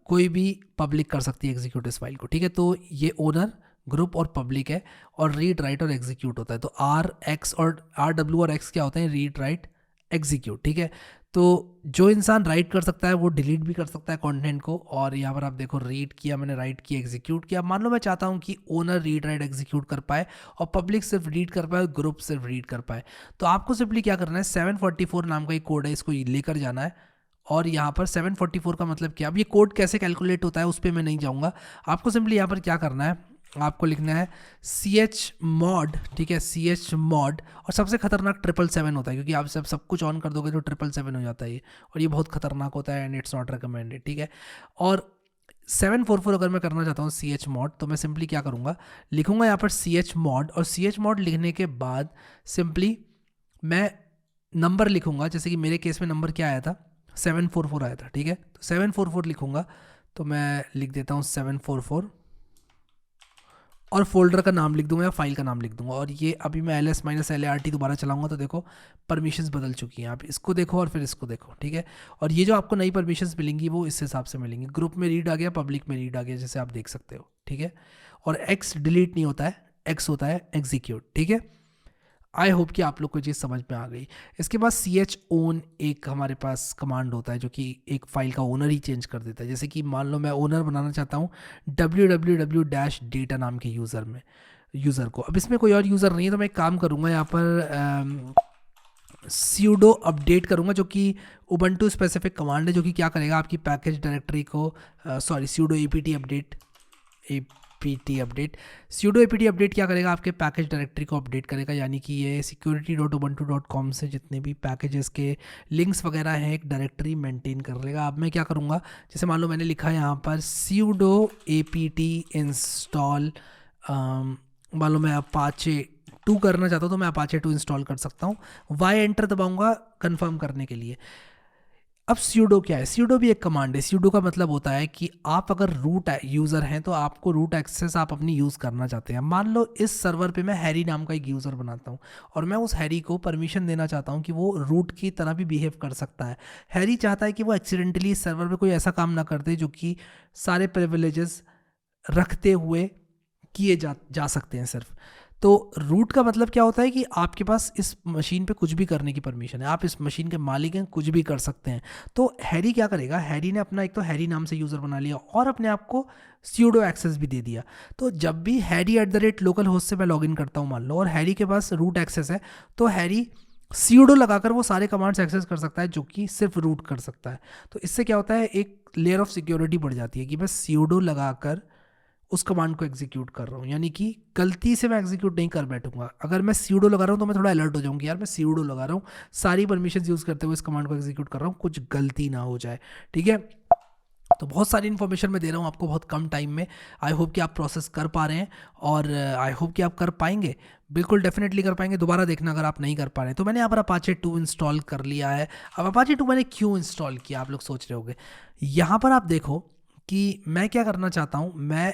कोई भी पब्लिक कर सकती है एग्जीक्यूट इस फाइल को, ठीक है। तो ये ओनर, ग्रुप और पब्लिक है, और रीड राइट और एग्जीक्यूट होता है। तो RX और RW और X क्या होते हैं, रीड राइट एग्जीक्यूट, ठीक है। तो जो इंसान राइट कर सकता है वो डिलीट भी कर सकता है कंटेंट को। और यहाँ पर आप देखो, रीड किया मैंने, राइट किया, एग्जीक्यूट किया। मान लो मैं चाहता हूँ कि ओनर रीड राइट एग्जीक्यूट कर पाए और पब्लिक सिर्फ रीड कर पाए और ग्रुप सिर्फ रीड कर पाए, तो आपको सिंपली क्या करना है, 744 नाम का एक कोड है, इसको लेकर जाना है। और यहाँ पर 744 का मतलब क्या, अब ये कोड कैसे कैलकुलेट होता है उस पर मैं नहीं जाऊँगा। आपको सिंपली यहाँ पर क्या करना है, आपको लिखना है chmod, ठीक है, chmod। और सबसे खतरनाक 777 होता है, क्योंकि आप सब कुछ ऑन कर दोगे तो 777 हो जाता है ये, और ये बहुत खतरनाक होता है एंड इट्स नॉट रिकमेंडेड, ठीक है। और 744 अगर मैं करना चाहता हूँ chmod, तो मैं सिंपली क्या करूँगा, लिखूँगा यहाँ पर chmod, और chmod लिखने के बाद सिंपली मैं नंबर लिखूँगा। जैसे कि मेरे केस में नंबर क्या आया था, 744 आया था, ठीक है। तो 744 लिखूँगा, तो मैं लिख देता हूँ 744, और फोल्डर का नाम लिख दूंगा या फाइल का नाम लिख दूंगा। और ये अभी मैं ls-lart दोबारा चलाऊंगा तो देखो परमिशंस बदल चुकी हैं। आप इसको देखो और फिर इसको देखो, ठीक है। और ये जो आपको नई परमिशंस मिलेंगी वो इस हिसाब से मिलेंगी, ग्रुप में रीड आ गया, पब्लिक में रीड आ गया, जैसे आप देख सकते हो। ठीक है, और एक्स डिलीट नहीं होता है, एक्स होता है एग्जीक्यूट, ठीक है। आई होप कि आप लोग को चीज़ समझ में आ गई। इसके बाद chown एक हमारे पास कमांड होता है जो कि एक फाइल का ओनर ही चेंज कर देता है। जैसे कि मान लो मैं ओनर बनाना चाहता हूँ www-data नाम के यूज़र को। अब इसमें कोई और यूज़र नहीं है, तो मैं एक काम करूँगा यहाँ पर sudo अपडेट करूँगा, जो कि उबंटू स्पेसिफिक कमांड है, जो कि क्या करेगा आपकी पैकेज डायरेक्टरी को sudo apt अपडेट क्या करेगा, आपके पैकेज डायरेक्टरी को अपडेट करेगा। यानी कि ये security.ubuntu.com से जितने भी पैकेजेस के लिंक्स वगैरह हैं एक डायरेक्टरी मेंटेन कर लेगा। अब मैं क्या करूँगा, जैसे मान लो मैंने लिखा है यहाँ पर sudo apt install, मान लो मैं Apache 2 करना चाहता हूँ तो मैं Apache 2 इंस्टॉल कर सकता हूँ। Y एंटर दबाऊंगा कन्फर्म करने के लिए। अब sudo क्या है, sudo भी एक कमांड है। sudo का मतलब होता है कि आप अगर रूट यूज़र हैं तो आपको रूट एक्सेस आप अपनी यूज़ करना चाहते हैं। मान लो इस सर्वर पे मैं हैरी नाम का एक यूज़र बनाता हूँ और मैं उस हैरी को परमिशन देना चाहता हूँ कि वो रूट की तरह भी बिहेव कर सकता है। हैरी चाहता है कि वो एक्सीडेंटली इस सर्वर पे कोई ऐसा काम ना कर दे जो कि सारे प्रिविलेजेस रखते हुए किए जा सकते हैं सिर्फ। तो रूट का मतलब क्या होता है कि आपके पास इस मशीन पे कुछ भी करने की परमिशन है, आप इस मशीन के मालिक हैं, कुछ भी कर सकते हैं। तो हैरी क्या करेगा, हैरी ने अपना एक तो हैरी नाम से यूज़र बना लिया और अपने आप को sudo एक्सेस भी दे दिया। तो जब भी हैरी @localhost से मैं लॉगिन करता हूँ मान लो, और हैरी के पास रूट एक्सेस है, तो हैरी sudo लगाकर वो सारे कमांड्स एक्सेस कर सकता है जो कि सिर्फ रूट कर सकता है। तो इससे क्या होता है, एक लेयर ऑफ सिक्योरिटी बढ़ जाती है कि मैं sudo लगाकर उस कमांड को एग्जीक्यूट कर रहा हूँ। यानी कि गलती से मैं एग्जीक्यूट नहीं कर बैठूंगा। अगर मैं sudo लगा रहा हूँ तो मैं थोड़ा अलर्ट हो जाऊँगी, यार मैं sudo लगा रहा हूँ, सारी परमिशन यूज़ करते हुए इस कमांड को एग्जीक्यूट कर रहा हूँ, कुछ गलती ना हो जाए, ठीक है। तो बहुत सारी इन्फॉर्मेशन मैं दे रहा हूँ आपको बहुत कम टाइम में। आई होप कि आप प्रोसेस कर पा रहे हैं और आई होप कि आप कर पाएंगे, बिल्कुल डेफिनेटली कर पाएंगे। दोबारा देखना अगर आप नहीं कर पा रहे हैं। तो मैंने यहाँ पर Apache 2 इंस्टॉल कर लिया है। अब Apache 2 मैंने क्यों इंस्टॉल किया, आप लोग सोच रहे होंगे। यहाँ पर आप देखो कि मैं क्या करना चाहता हूँ, मैं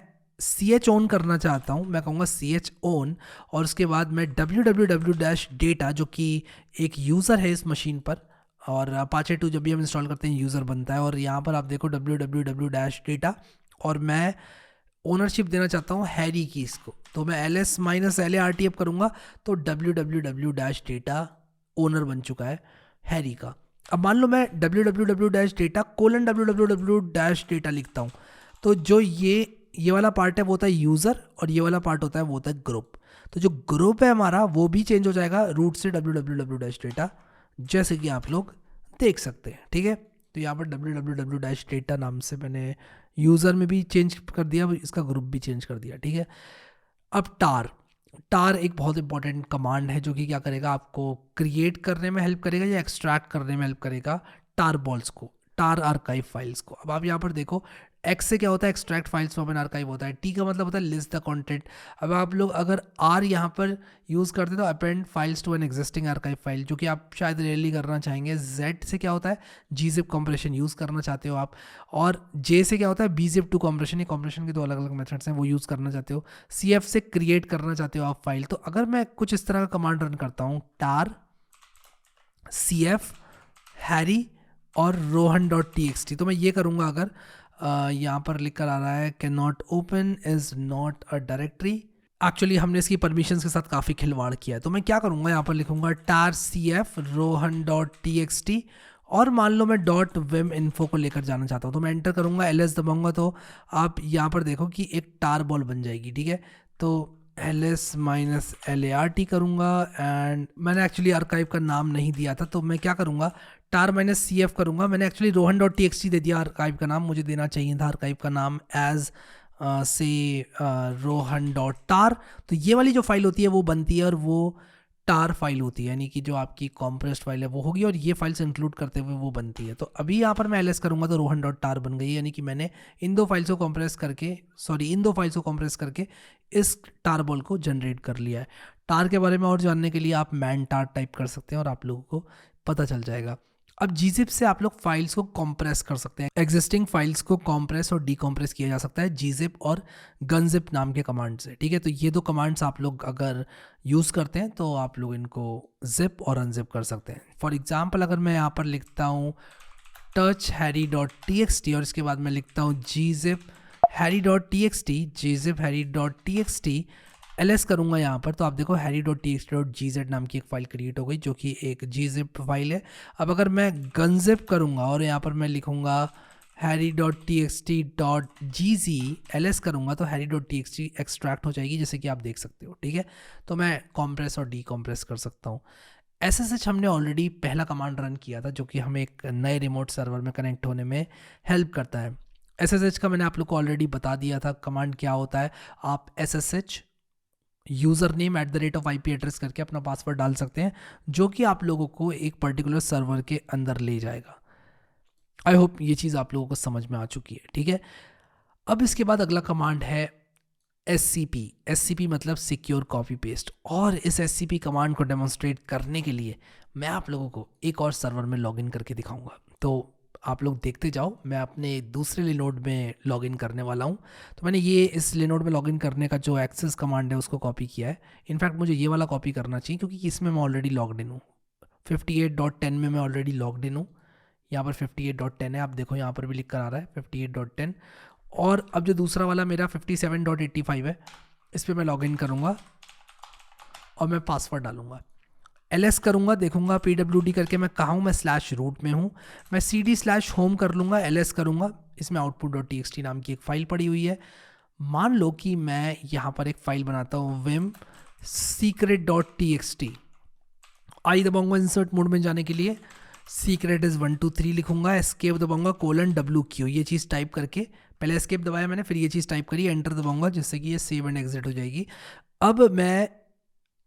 chown करना चाहता हूँ। मैं कहूँगा chown और उसके बाद मैं www-data जो कि एक यूज़र है इस मशीन पर, और Apache 2 जब भी हम इंस्टॉल करते हैं यूज़र बनता है, और यहाँ पर आप देखो www-data, और मैं ओनरशिप देना चाहता हूँ हैरी की इसको, तो मैं ls-lart अब करूँगा तो www-data ओनर बन चुका है हैरी का। अब मान लो मैं www-data www-data लिखता हूँ, तो जो ये वाला पार्ट है वो होता है यूज़र और ये वाला पार्ट होता है वो होता है ग्रुप। तो जो ग्रुप है हमारा वो भी चेंज हो जाएगा रूट से www-data, जैसे कि आप लोग देख सकते हैं, ठीक है। तो यहाँ पर www-data नाम से मैंने यूज़र में भी चेंज कर दिया, इसका ग्रुप भी चेंज कर दिया, ठीक है। अब टार एक बहुत इंपॉर्टेंट कमांड है जो कि क्या करेगा, आपको क्रिएट करने में हेल्प करेगा या एक्सट्रैक्ट करने में हेल्प करेगा टार बॉल्स को, टार आर्काइव फाइल्स को। अब आप यहाँ पर देखो, एक्स से क्या होता है, extract files from an archive होता है। टी का मतलब होता है लिस्ट द कंटेंट। अब आप लोग अगर आर यहाँ पर यूज़ करते तो append files to an existing archive file, जो कि आप शायद रेयरली करना चाहेंगे। जेड से क्या होता है, gzip कॉम्प्रेशन यूज़ करना चाहते हो आप, और जे से क्या होता है, bzip टू कॉम्प्रेशन। ये कॉम्प्रेशन के दो अलग अलग मेथड्स हैं, वो यूज़ करना चाहते हो। cf से क्रिएट करना चाहते हो आप फाइल। तो अगर मैं कुछ इस तरह का कमांड रन करता हूँ, टार cf हैरी और rohan.txt, तो मैं ये करूँगा, अगर यहाँ पर लिख कर आ रहा है can not open is not a directory. Actually हमने इसकी परमिशंस के साथ काफ़ी खिलवाड़ किया है, तो मैं क्या करूँगा, यहाँ पर लिखूँगा टार cf rohan.txt, और मान लो मैं .vim info को लेकर जाना चाहता हूँ, तो मैं एंटर करूँगा, ls दबाऊँगा, तो आप यहाँ पर देखो कि एक टार बॉल बन जाएगी, ठीक है। तो ls-lart करूँगा, एंड मैंने एक्चुअली आर्काइव का नाम नहीं दिया था, तो मैं क्या करूँगा, टार-cf करूँगा। मैंने एक्चुअली rohan.txt दे दिया आर्काइव का नाम, मुझे देना चाहिए था आर्काइव का नाम एज से rohan.tar। तो ये वाली जो फाइल होती है वो बनती है और वो टार फाइल होती है, यानी कि जो आपकी कॉम्प्रेस्ड फाइल है वो होगी, और ये फाइल्स इंक्लूड करते हुए वो बनती है। तो अभी यहाँ पर मैं ls करूँगा तो rohan.tar बन गई, यानी कि मैंने इन दो फाइल्स को कॉम्प्रेस करके इस टार बॉल को जनरेट कर लिया है। टार के बारे में और जानने के लिए आप मैन टार टाइप कर सकते हैं और आप लोगों को पता चल जाएगा। अब gzip से आप लोग फाइल्स को कॉम्प्रेस कर सकते हैं, एग्जिस्टिंग फाइल्स को कॉम्प्रेस और डीकॉम्प्रेस किया जा सकता है gzip और gunzip नाम के कमांड से, ठीक है। तो ये दो कमांड्स आप लोग अगर यूज़ करते हैं तो आप लोग इनको जिप और अनजिप कर सकते हैं। फॉर एग्जाम्पल, अगर मैं यहाँ पर लिखता हूँ touchharry.txt और इसके बाद मैं लिखता हूँ gzip harry.txt gzip harry.txt ls करूँगा यहाँ पर, तो आप देखो harry.txt.gz नाम की एक फ़ाइल क्रिएट हो गई जो कि एक gzip फाइल है। अब अगर मैं gunzip करूँगा और यहाँ पर मैं लिखूँगा harry.txt.gz ls करूँगा तो harry.txt एक्सट्रैक्ट हो जाएगी, जैसे कि आप देख सकते हो। ठीक है, तो मैं कॉम्प्रेस और डीकॉम्प्रेस कर सकता हूँ। SSH हमने ऑलरेडी पहला कमांड रन किया था जो कि हमें एक नए रिमोट सर्वर में कनेक्ट होने में हेल्प करता है। SSH का मैंने आप लोग को ऑलरेडी बता दिया था कमांड क्या होता है। आप SSH user name @IP address करके अपना पासवर्ड डाल सकते हैं जो कि आप लोगों को एक पर्टिकुलर सर्वर के अंदर ले जाएगा। आई होप ये चीज़ आप लोगों को समझ में आ चुकी है। ठीक है, अब इसके बाद अगला कमांड है SCP मतलब सिक्योर कॉपी पेस्ट। और इस SCP कमांड को डेमोन्स्ट्रेट करने के लिए मैं आप लोगों को एक और सर्वर में लॉगिन करके दिखाऊंगा, तो आप लोग देखते जाओ। मैं अपने दूसरे लिनोड में लॉगिन करने वाला हूँ। तो मैंने ये इस लिनोड में लॉगिन करने का जो एक्सेस कमांड है उसको कॉपी किया है। इनफैक्ट मुझे ये वाला कॉपी करना चाहिए क्योंकि इसमें मैं ऑलरेडी लॉग्ड इन हूँ। 58.10 में मैं ऑलरेडी लॉग्ड इन हूँ। यहाँ पर 58.10 है, आप देखो यहाँ पर भी लिख कर आ रहा है 58.10। और अब जो दूसरा वाला मेरा 57.85 है, इस पर मैं लॉगिन करूँगा और मैं पासवर्ड डालूँगा। ls करूँगा, देखूँगा pwd करके मैं कहाँ हूँ, मैं /root में हूँ। मैं cd/home कर लूँगा, ls करूँगा। इसमें output.txt नाम की एक फ़ाइल पड़ी हुई है। मान लो कि मैं यहाँ पर एक फ़ाइल बनाता हूँ vim secret.txt। आई दबाऊँगा इंसर्ट मोड में जाने के लिए, सीक्रेट इज़ 1 2 3 लिखूँगा, एस्केप दबाऊँगा, :WQ ये चीज़ टाइप करके, पहले एस्केप दबाया मैंने, फिर ये चीज़ टाइप करी, एंटर दबाऊँगा जिससे कि ये सेव एंड एग्जिट हो जाएगी। अब मैं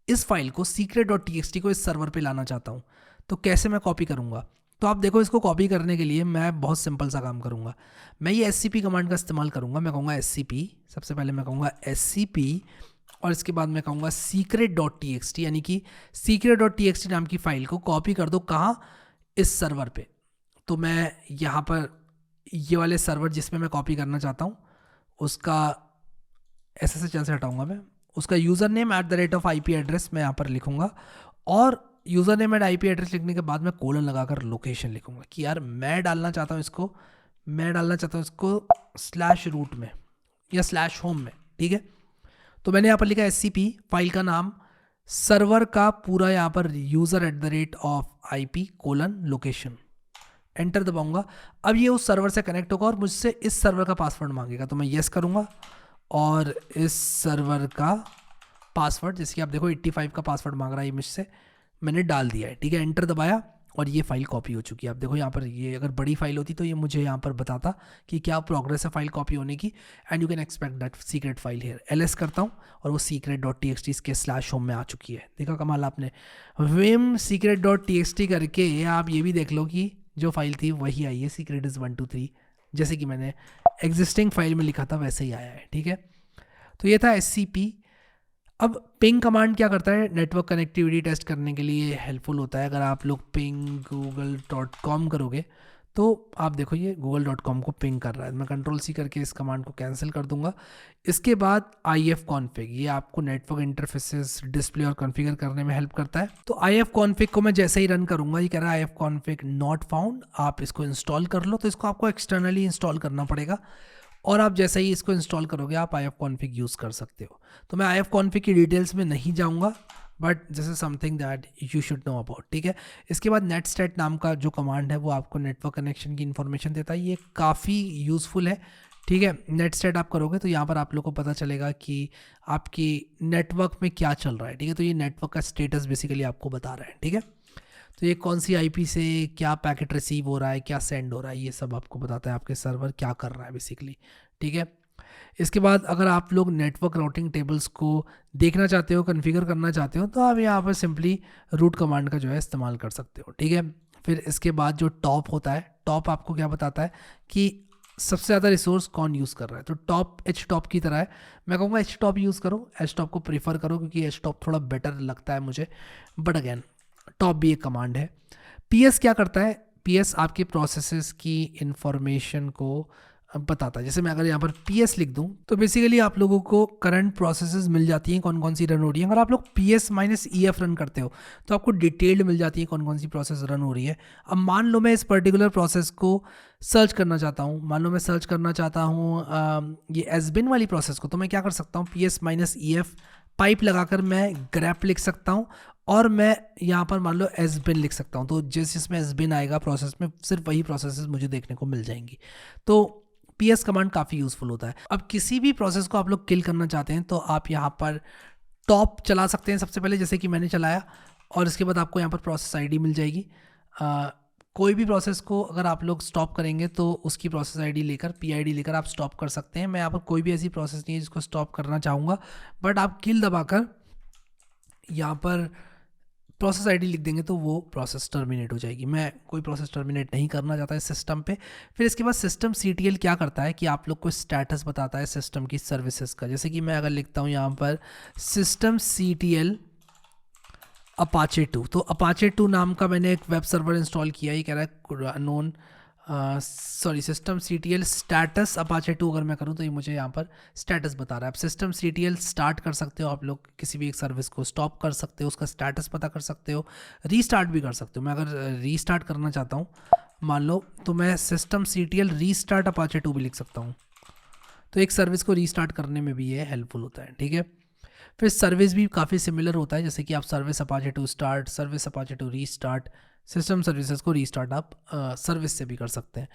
इस फाइल को secret.txt को इस सर्वर पे लाना चाहता हूँ, तो कैसे मैं कॉपी करूँगा? तो आप देखो, इसको कॉपी करने के लिए मैं बहुत सिंपल सा काम करूँगा। मैं ये SCP कमांड का इस्तेमाल करूँगा। मैं कहूँगा SCP, सबसे पहले मैं कहूँगा SCP और इसके बाद मैं कहूँगा secret.txt, यानी कि secret.txt नाम की फ़ाइल को कॉपी कर दो कहाँ, इस सर्वर पे। तो मैं यहाँ पर ये वाले सर्वर जिसमें मैं कॉपी करना चाहता हूँ उसका SSH से हटाऊँगा मैं, उसका यूज़र नेम @IP एड्रेस मैं यहाँ पर लिखूँगा और यूज़र नेम IP एड्रेस लिखने के बाद मैं कोलन लगाकर लोकेशन लिखूँगा कि यार मैं डालना चाहता हूँ इसको /root में या /home में। ठीक है, तो मैंने यहाँ पर लिखा SCP, फाइल का नाम, सर्वर का पूरा यहाँ पर user@IP लोकेशन, एंटर दबाऊँगा। अब ये उस सर्वर से कनेक्ट होगा और मुझसे इस सर्वर का पासवर्ड मांगेगा, तो मैं येस करूँगा और इस सर्वर का पासवर्ड, जैसे कि आप देखो 85 का पासवर्ड मांग रहा है ये मुझसे, मैंने डाल दिया है। ठीक है, एंटर दबाया और ये फाइल कॉपी हो चुकी है। आप देखो यहाँ पर, ये अगर बड़ी फाइल होती तो ये मुझे यहाँ पर बताता कि क्या प्रोग्रेस है फाइल कॉपी होने की, and you can expect that secret file hair. ls करता हूँ और वो secret.txt इसके /home में आ चुकी है। देखा कमाल आपने, vim secret.txt करके आप ये भी देख लो कि जो फाइल थी वही आई है, सीक्रेट इज़ 1 2 3, जैसे कि मैंने एग्जिस्टिंग फाइल में लिखा था वैसे ही आया है। ठीक है, तो ये था SCP। अब पिंग कमांड क्या करता है, नेटवर्क कनेक्टिविटी टेस्ट करने के लिए हेल्पफुल होता है। अगर आप लोग पिंग google.com करोगे तो आप देखो ये google.com को पिंग कर रहा है। मैं Ctrl+C करके इस कमांड को कैंसिल कर दूंगा। इसके बाद ifconfig, ये आपको नेटवर्क इंटरफेसेस डिस्प्ले और कॉन्फ़िगर करने में हेल्प करता है। तो ifconfig को मैं जैसे ही रन करूंगा, ये कह रहा है ifconfig नॉट फाउंड, आप इसको इंस्टॉल कर लो। तो इसको आपको एक्सटर्नली इंस्टॉल करना पड़ेगा और आप जैसे ही इसको इंस्टॉल करोगे आप ifconfig यूज़ कर सकते हो। तो मैं ifconfig की डिटेल्स में नहीं जाऊंगा, but this is something that you should know about. ठीक है, इसके बाद netstat नाम का जो कमांड है वो आपको नेटवर्क कनेक्शन की इन्फॉर्मेशन देता है। ये काफ़ी यूज़फुल है। ठीक है, netstat आप करोगे तो यहाँ पर आप लोग को पता चलेगा कि आपकी नेटवर्क में क्या चल रहा है। ठीक है, तो ये नेटवर्क का स्टेटस बेसिकली आपको बता रहा है। ठीक है, तो ये कौन सी IP से क्या पैकेट रिसीव हो रहा है, क्या सेंड हो रहा है, ये सब आपको बताता है आपके सर्वर क्या कर रहा है बेसिकली। ठीक है, इसके बाद अगर आप लोग नेटवर्क राउटिंग टेबल्स को देखना चाहते हो, कॉन्फ़िगर करना चाहते हो, तो आप यहाँ पर सिंपली रूट कमांड का जो है इस्तेमाल कर सकते हो। ठीक है, फिर इसके बाद जो टॉप होता है, टॉप आपको क्या बताता है कि सबसे ज़्यादा रिसोर्स कौन यूज़ कर रहा है। तो टॉप htop की तरह है। मैं कहूँगा htop यूज़ करो, htop को प्रीफर करो क्योंकि htop थोड़ा बेटर लगता है मुझे, बट अगेन टॉप भी एक कमांड है। ps क्या करता है, ps आपके प्रोसेसेस की इंफॉर्मेशन को बताता है। जैसे मैं अगर यहाँ पर PS लिख दूँ तो बेसिकली आप लोगों को करंट प्रोसेसेस मिल जाती हैं कौन कौन सी रन हो रही है। अगर आप लोग PS-EF रन करते हो तो आपको डिटेल्ड मिल जाती है कौन कौन सी प्रोसेस रन हो रही है। अब मान लो मैं इस पर्टिकुलर प्रोसेस को सर्च करना चाहता हूँ, मान लो मैं सर्च करना चाहता हूँ ये एसबिन वाली प्रोसेस को, तो मैं क्या कर सकता हूँ, PS-EF पाइप लगाकर मैं ग्रेप लिख सकता हूँ और मैं यहाँ पर मान लो एसबिन लिख सकता हूँ। तो जिसमें एसबिन आएगा प्रोसेस में सिर्फ वही प्रोसेसेस मुझे देखने को मिल जाएंगी। तो PS कमांड काफ़ी यूज़फुल होता है। अब किसी भी प्रोसेस को आप लोग किल करना चाहते हैं तो आप यहाँ पर टॉप चला सकते हैं सबसे पहले, जैसे कि मैंने चलाया, और इसके बाद आपको यहाँ पर प्रोसेस आईडी मिल जाएगी। कोई भी प्रोसेस को अगर आप लोग स्टॉप करेंगे तो उसकी प्रोसेस आईडी लेकर, PID लेकर आप स्टॉप कर सकते हैं। मैं यहाँ पर कोई भी ऐसी प्रोसेस नहीं है जिसको स्टॉप करना चाहूँगा, बट आप किल दबाकर यहाँ पर प्रोसेस आईडी लिख देंगे तो वो प्रोसेस टर्मिनेट हो जाएगी। मैं कोई प्रोसेस टर्मिनेट नहीं करना चाहता इस सिस्टम पे। फिर इसके बाद सिस्टम CTL क्या करता है कि आप लोग को स्टेटस बताता है सिस्टम की सर्विसेज का। जैसे कि मैं अगर लिखता हूँ यहाँ पर सिस्टम CTL अपाचे 2, तो अपाचे 2 नाम का मैंने एक वेब सर्वर इंस्टॉल किया। ये कह रहा है known system CTL status Apache 2, अगर मैं करूँ तो ये मुझे यहाँ पर स्टेटस बता रहा है। अब सिस्टम CTL स्टार्ट कर सकते हो आप लोग, किसी भी एक सर्विस को स्टॉप कर सकते हो, उसका स्टेटस पता कर सकते हो, रीस्टार्ट भी कर सकते हो। मैं अगर रीस्टार्ट करना चाहता हूँ मान लो, तो मैं सिस्टम CTL रीस्टार्ट अपाचे 2 भी लिख सकता हूँ। तो एक सर्विस को रीस्टार्ट करने में भी ये हेल्पफुल होता है, ठीक है। फिर सर्विस भी काफ़ी सिमिलर होता है, जैसे कि आप service Apache 2 start, service Apache 2 restart, system services को रीस्टार्ट आप सर्विस से भी कर सकते हैं।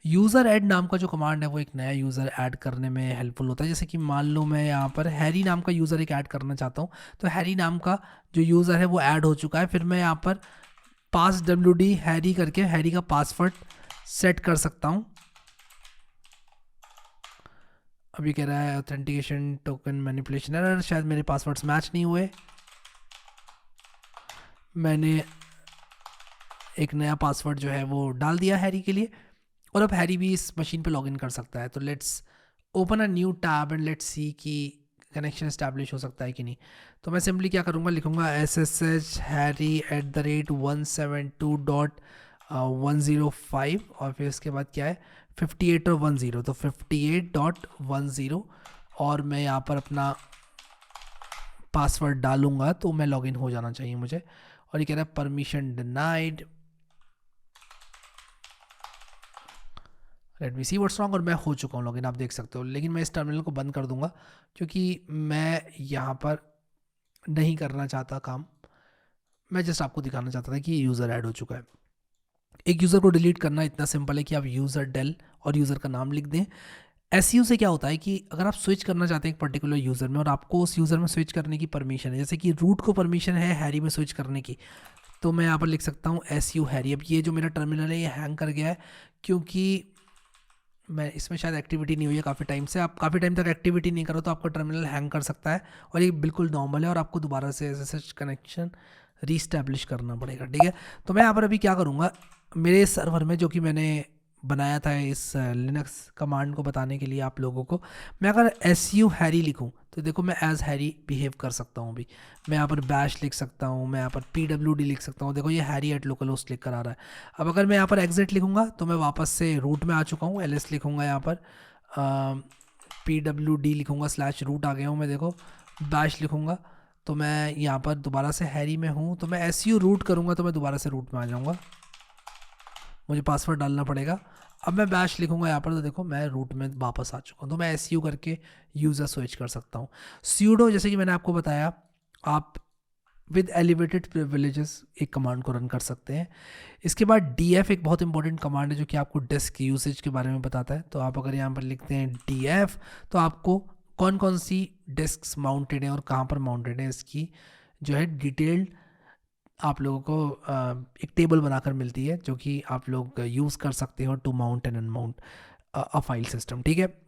यूज़र ऐड नाम का जो कमांड है वो एक नया यूज़र ऐड करने में हेल्पफुल होता है। जैसे कि मान लो मैं यहाँ पर हैरी नाम का यूज़र एक ऐड करना चाहता हूँ, तो हैरी नाम का जो यूज़र है वो ऐड हो चुका है। फिर मैं यहाँ पर passwd हैरी करके हैरी का पासवर्ड सेट कर सकता हूँ। अभी कह रहा है ऑथेंटिकेशन टोकन मैनिपुलेशन एरर, शायद मेरे पासवर्ड्स मैच नहीं हुए। मैंने एक नया पासवर्ड जो है वो डाल दिया हैरी के लिए, और अब हैरी भी इस मशीन पे लॉगिन कर सकता है। तो let's open a new tab and let's see कि कनेक्शन इस्टेब्लिश हो सकता है कि नहीं। तो मैं सिंपली क्या करूँगा, लिखूँगा ssh_harry@172.105 और फिर इसके बाद क्या है 58 और 10, तो 58.10 और मैं यहाँ पर अपना पासवर्ड डालूँगा तो मैं लॉगिन हो जाना चाहिए मुझे। और ये कह रहा है permission denied, let me see what's wrong, और मैं हो चुका हूँ लॉगिन, आप देख सकते हो। लेकिन मैं इस टर्मिनल को बंद कर दूंगा क्योंकि मैं यहाँ पर नहीं करना चाहता काम, मैं जस्ट आपको दिखाना चाहता था कि यूज़र ऐड हो चुका है। एक यूज़र को डिलीट करना इतना सिंपल है कि आप यूज़र डेल और यूज़र का नाम लिख दें। SEO से क्या होता है कि अगर आप स्विच करना चाहते हैं एक पर्टिकुलर यूज़र में और आपको उस यूज़र में स्विच करने की परमिशन है, जैसे कि रूट को परमिशन है हैरी में स्विच करने की, तो मैं यहाँ पर लिख सकता हूँ SU हैरी। अब ये जो मेरा टर्मिनल है ये हैंग कर गया है क्योंकि मैं इसमें शायद एक्टिविटी नहीं हुई है काफ़ी टाइम से। आप काफ़ी टाइम तक एक्टिविटी नहीं करो तो आपका टर्मिनल हैंग कर सकता है, और ये बिल्कुल नॉर्मल है और आपको दोबारा से SSH कनेक्शन रीस्टैब्लिश करना पड़ेगा, ठीक है। तो मैं यहाँ पर अभी क्या करूँगा, मेरे सर्वर में जो कि मैंने बनाया था इस लिनक्स कमांड को बताने के लिए आप लोगों को, मैं अगर SU हैरी लिखूँ तो देखो मैं एज हैरी बिहेव कर सकता हूँ। अभी मैं यहाँ पर बैश लिख सकता हूँ, मैं यहाँ पर PWD लिख सकता हूँ, देखो ये harry@localhost लिख कर आ रहा है। अब अगर मैं यहाँ पर एग्जिट लिखूँगा तो मैं वापस से रूट में आ चुका हूँ, LS लिखूँगा यहाँ पर PWD लिखूँगा /root आ गया हूँ मैं, देखो बैश लिखूँगा तो मैं यहाँ पर दोबारा से हैरी में हूँ, तो मैं SU रूट करूँगा तो मैं दोबारा से रूट में आ जाऊँगा, मुझे पासवर्ड डालना पड़ेगा। अब मैं बैश लिखूंगा यहाँ पर तो देखो मैं रूट में वापस आ चुका हूँ, तो मैं SU करके यूज़र स्विच कर सकता हूँ। सूडो जैसे कि मैंने आपको बताया, आप विद एलिवेटेड प्रिविलेजेस एक कमांड को रन कर सकते हैं। इसके बाद DF एक बहुत इंपॉर्टेंट कमांड है जो कि आपको डिस्क यूसेज के बारे में बताता है। तो आप अगर यहाँ पर लिखते हैं DF तो आपको कौन कौन सी डिस्क माउंटेड हैं और कहाँ पर माउंटेड है इसकी जो है डिटेल्ड आप लोगों को एक टेबल बनाकर मिलती है जो कि आप लोग यूज़ कर सकते हो to mount and unmount a file system, ठीक है।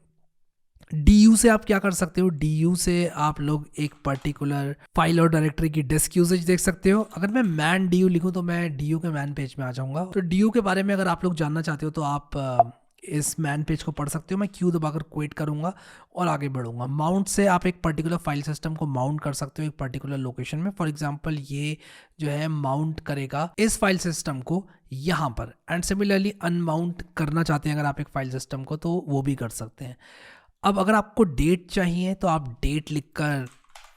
DU से आप क्या कर सकते हो, DU से आप लोग एक पर्टिकुलर फाइल और डायरेक्टरी की डिस्क यूसेज देख सकते हो। अगर मैं मैन DU लिखूं तो मैं DU के मैन पेज में आ जाऊंगा। तो DU के बारे में अगर आप लोग जानना चाहते हो तो आप इस मैन पेज को पढ़ सकते हो। मैं क्यू दबाकर क्विट करूंगा और आगे बढ़ूंगा। माउंट से आप एक पर्टिकुलर फाइल सिस्टम को माउंट कर सकते हो एक पर्टिकुलर लोकेशन में। फॉर एग्जांपल ये जो है माउंट करेगा इस फाइल सिस्टम को यहाँ पर, एंड सिमिलरली अनमाउंट करना चाहते हैं अगर आप एक फाइल सिस्टम को, तो वो भी कर सकते हैं। अब अगर आपको डेट चाहिए तो आप डेट लिखकर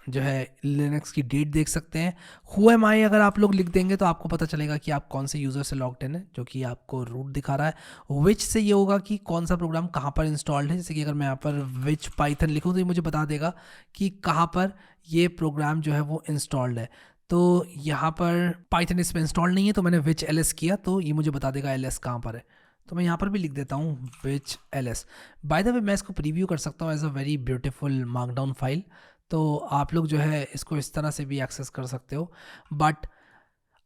जो है लिनक्स की डेट देख सकते हैं। हु एम आई अगर आप लोग लिख देंगे तो आपको पता चलेगा कि आप कौन से यूज़र से लॉग्ड इन है, जो कि आपको रूट दिखा रहा है। विच से ये होगा कि कौन सा प्रोग्राम कहाँ पर इंस्टॉल्ड है। जैसे कि अगर मैं यहाँ पर विच पाइथन लिखूँ तो ये मुझे बता देगा कि कहाँ पर ये प्रोग्राम जो है वो इंस्टॉल्ड है। तो यहाँ पर पाइथन इसमें इंस्टॉल नहीं है, तो मैंने विच एल एस किया तो ये मुझे बता देगा एल एस कहाँ पर है। तो मैं यहाँ पर भी लिख देता हूँ which L S. By the way मैं इसको प्रीव्यू कर सकता हूँ as a very beautiful markdown file, तो आप लोग जो है इसको इस तरह से भी एक्सेस कर सकते हो। बट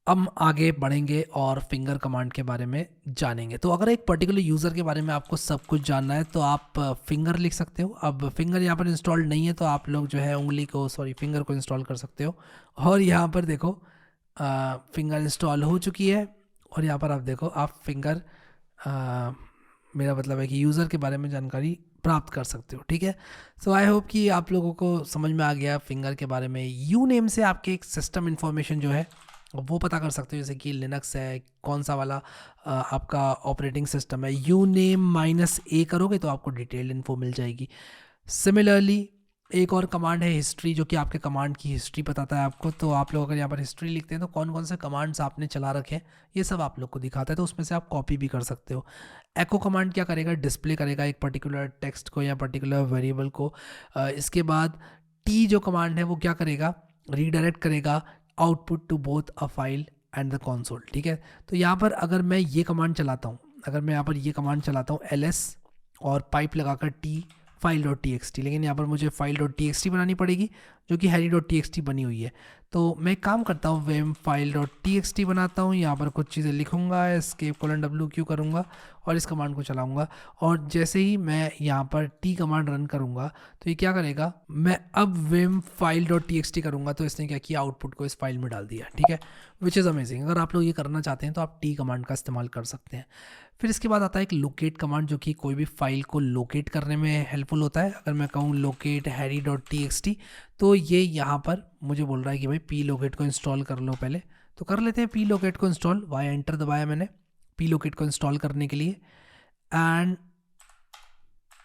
हम आगे बढ़ेंगे और फिंगर कमांड के बारे में जानेंगे। तो अगर एक पर्टिकुलर यूज़र के बारे में आपको सब कुछ जानना है तो आप फिंगर लिख सकते हो। अब फिंगर यहाँ पर इंस्टॉल्ड नहीं है तो आप लोग जो है फिंगर को इंस्टॉल कर सकते हो। और यहाँ पर देखो फिंगर इंस्टॉल हो चुकी है, और यहाँ पर आप देखो आप फिंगर मेरा मतलब है कि यूज़र के बारे में जानकारी प्राप्त कर सकते हो। ठीक है, सो आई होप कि आप लोगों को समझ में आ गया फिंगर के बारे में। यू नेम से आपके एक सिस्टम इन्फॉर्मेशन जो है वो पता कर सकते हो, जैसे कि लिनक्स है, कौन सा वाला आपका ऑपरेटिंग सिस्टम है। यू नेम -a करोगे तो आपको डिटेल्ड इन्फो मिल जाएगी। सिमिलरली एक और कमांड है हिस्ट्री, जो कि आपके कमांड की हिस्ट्री बताता है आपको। तो आप लोग अगर यहाँ पर हिस्ट्री लिखते हैं तो कौन कौन से कमांड्स आपने चला रखे हैं ये सब आप लोग को दिखाता है, तो उसमें से आप कॉपी भी कर सकते हो। एको कमांड क्या करेगा, डिस्प्ले करेगा एक पर्टिकुलर टेक्स्ट को या पर्टिकुलर वेरिएबल को। इसके बाद टी जो कमांड है वो क्या करेगा, रीडायरेक्ट करेगा output to both a file and the console. ठीक है, तो यहाँ पर अगर मैं ये कमांड चलाता हूँ, अगर मैं यहाँ पर ये कमांड चलाता हूँ ls और पाइप लगाकर टी file.txt, लेकिन यहाँ पर मुझे file.txt बनानी पड़ेगी जो कि harry.txt बनी हुई है। तो मैं एक काम करता हूँ vim file.txt बनाता हूँ, यहाँ पर कुछ चीज़ें लिखूँगा, escape:\wq करूँगा और इस कमांड को चलाऊँगा। और जैसे ही मैं यहाँ पर t कमांड रन करूँगा तो ये क्या करेगा, मैं अब vim file.txt करूँगा तो इसने क्या किया, आउटपुट को इस फाइल में डाल दिया। ठीक है, विच इज़ अमेजिंग। अगर आप लोग ये करना चाहते हैं तो आप t कमांड का इस्तेमाल कर सकते हैं। फिर इसके बाद आता है एक लोकेट कमांड, जो कि कोई भी फाइल को लोकेट करने में हेल्पफुल होता है। अगर मैं कहूँ लोकेट harry.txt तो ये यहाँ पर मुझे बोल रहा है कि भाई पी लोकेट को इंस्टॉल कर लो पहले। तो कर लेते हैं पी लोकेट को इंस्टॉल, वाया एंटर दबाया मैंने पी लोकेट को इंस्टॉल करने के लिए। एंड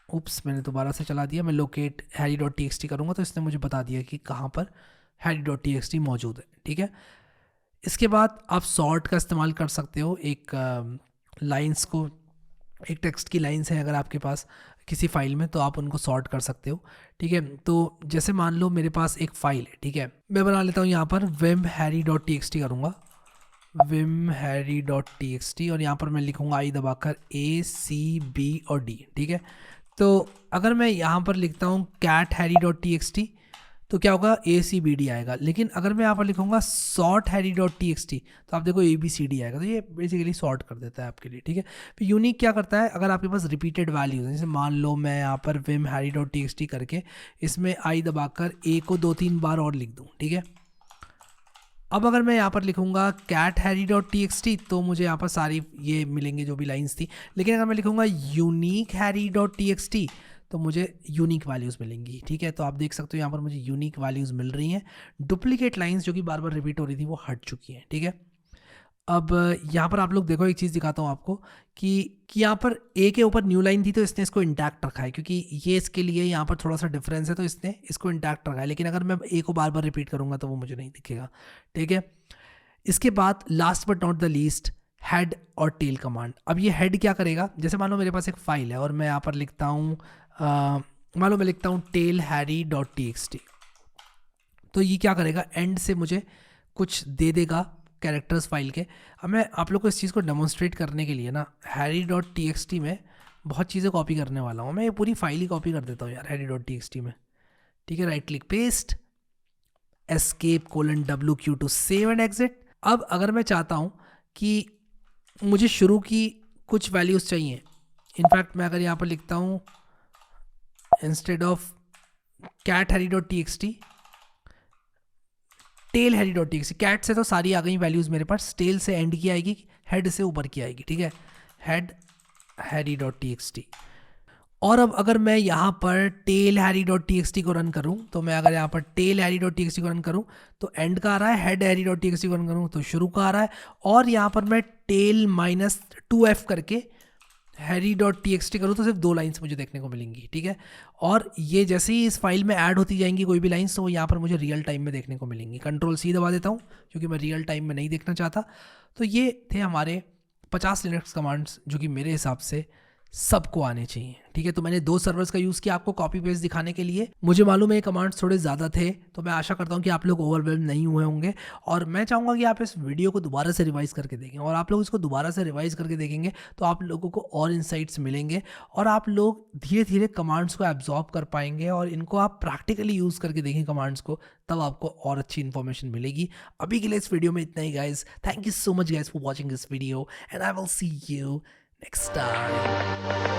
उप्स, मैंने दोबारा से चला दिया। मैं लोकेट harry.txt करूँगा तो इसने मुझे बता दिया कि कहाँ पर harry.txt मौजूद है। ठीक है, इसके बाद आप सॉर्ट का इस्तेमाल कर सकते हो। एक लाइंस को, एक टेक्स्ट की लाइंस है अगर आपके पास किसी फाइल में, तो आप उनको सॉर्ट कर सकते हो। ठीक है, तो जैसे मान लो मेरे पास एक फाइल है, ठीक है, मैं बना लेता हूँ यहाँ पर vim harry.txt करूँगा, vim harry.txt, और यहाँ पर मैं लिखूँगा आई दबाकर a c b और d। ठीक है, तो अगर मैं यहाँ पर लिखता हूँ cat harry.txt तो क्या होगा, ACBD आएगा। लेकिन अगर मैं यहाँ पर लिखूँगा sort harry.txt तो आप देखो ABCD आएगा। तो ये बेसिकली सॉर्ट कर देता है आपके लिए। ठीक है, फिर यूनिक क्या करता है, अगर आपके पास रिपीटेड वैल्यूज हैं, जैसे मान लो मैं यहाँ पर vim harry.txt करके इसमें आई दबाकर A को 2-3 बार और लिख दूँ। ठीक है, अब अगर मैं यहाँ पर लिखूँगा cat harry.txt तो मुझे यहाँ पर सारी ये मिलेंगे जो भी लाइन्स थी। लेकिन अगर मैं लिखूँगा यूनिक harry.txt तो मुझे यूनिक वैल्यूज़ मिलेंगी। ठीक है, तो आप देख सकते हो यहाँ पर मुझे यूनिक वैल्यूज़ मिल रही हैं। डुप्लीकेट लाइंस जो कि बार बार रिपीट हो रही थी वो हट चुकी हैं। ठीक है, अब यहाँ पर आप लोग देखो, एक चीज़ दिखाता हूँ आपको कि यहाँ पर ए के ऊपर न्यू लाइन थी तो इसने इसको इंटैक्ट रखा है, क्योंकि ये इसके लिए यहाँ पर थोड़ा सा डिफरेंस है तो इसने इसको इंटैक्ट रखा है। लेकिन अगर मैं ए को बार बार रिपीट करूँगा तो वो मुझे नहीं दिखेगा। ठीक है, इसके बाद last but not the least head और टेल कमांड। अब ये हेड क्या करेगा, जैसे मान लो मेरे पास एक फाइल है और मैं यहाँ पर लिखता हूँ मान लो मैं लिखता हूँ टेल harry.txt, तो ये क्या करेगा, एंड से मुझे कुछ दे देगा कैरेक्टर्स फाइल के। अब मैं आप लोग को इस चीज़ को डेमोन्स्ट्रेट करने के लिए ना harry.txt में बहुत चीज़ें कॉपी करने वाला हूँ। मैं ये पूरी फाइल ही कॉपी कर देता हूँ यार harry.txt में। ठीक है, right click paste, escape:\wq to save and exit. अब अगर मैं चाहता हूँ कि मुझे शुरू की कुछ वैल्यूज़ चाहिए, इनफैक्ट मैं अगर यहाँ पर लिखता हूँ instead of cat harry.txt tail harry.txt, cat से तो सारी आ गई वैल्यूज़ मेरे पास, टेल से एंड की आएगी, हेड से ऊपर की आएगी। ठीक है, हेड harry.txt। और अब अगर मैं यहाँ पर टेल harry.txt को रन करूँ, तो मैं अगर यहाँ पर टेल harry.txt को रन करूँ तो एंड का आ रहा है, हेड harry.txt को रन करूँ तो शुरू का आ रहा है, और यहाँ पर मैं टेल -2f करके harry.txt करूँ तो सिर्फ 2 लाइन्स मुझे देखने को मिलेंगी, ठीक है। और ये जैसे ही इस फाइल में ऐड होती जाएंगी कोई भी लाइन्स, तो वो यहाँ पर मुझे रियल टाइम में देखने को मिलेंगी। Ctrl+C दबा देता हूँ क्योंकि मैं रियल टाइम में नहीं देखना चाहता। तो ये थे हमारे 50 लिनक्स कमांड्स जो कि मेरे हिसाब से सबको आने चाहिए, ठीक है। तो मैंने 2 सर्वर्स का यूज़ किया आपको कॉपी पेस्ट दिखाने के लिए। मुझे मालूम है ये कमांड्स थोड़े ज़्यादा थे, तो मैं आशा करता हूँ कि आप लोग ओवरवेल्म नहीं हुए होंगे, और मैं चाहूँगा कि आप इस वीडियो को दोबारा से रिवाइज़ करके देखें। और आप लोग इसको दोबारा से रिवाइज़ करके देखेंगे तो आप लोगों को और इनसाइट्स मिलेंगे, और आप लोग धीरे धीरे कमांड्स को एब्जॉर्ब कर पाएंगे, और इनको आप प्रैक्टिकली यूज़ करके देखें कमांड्स को, तब आपको और अच्छी इन्फॉर्मेशन मिलेगी। अभी के लिए इस वीडियो में इतना ही guys. Thank you so much guys for watching this video, and I will see you next time।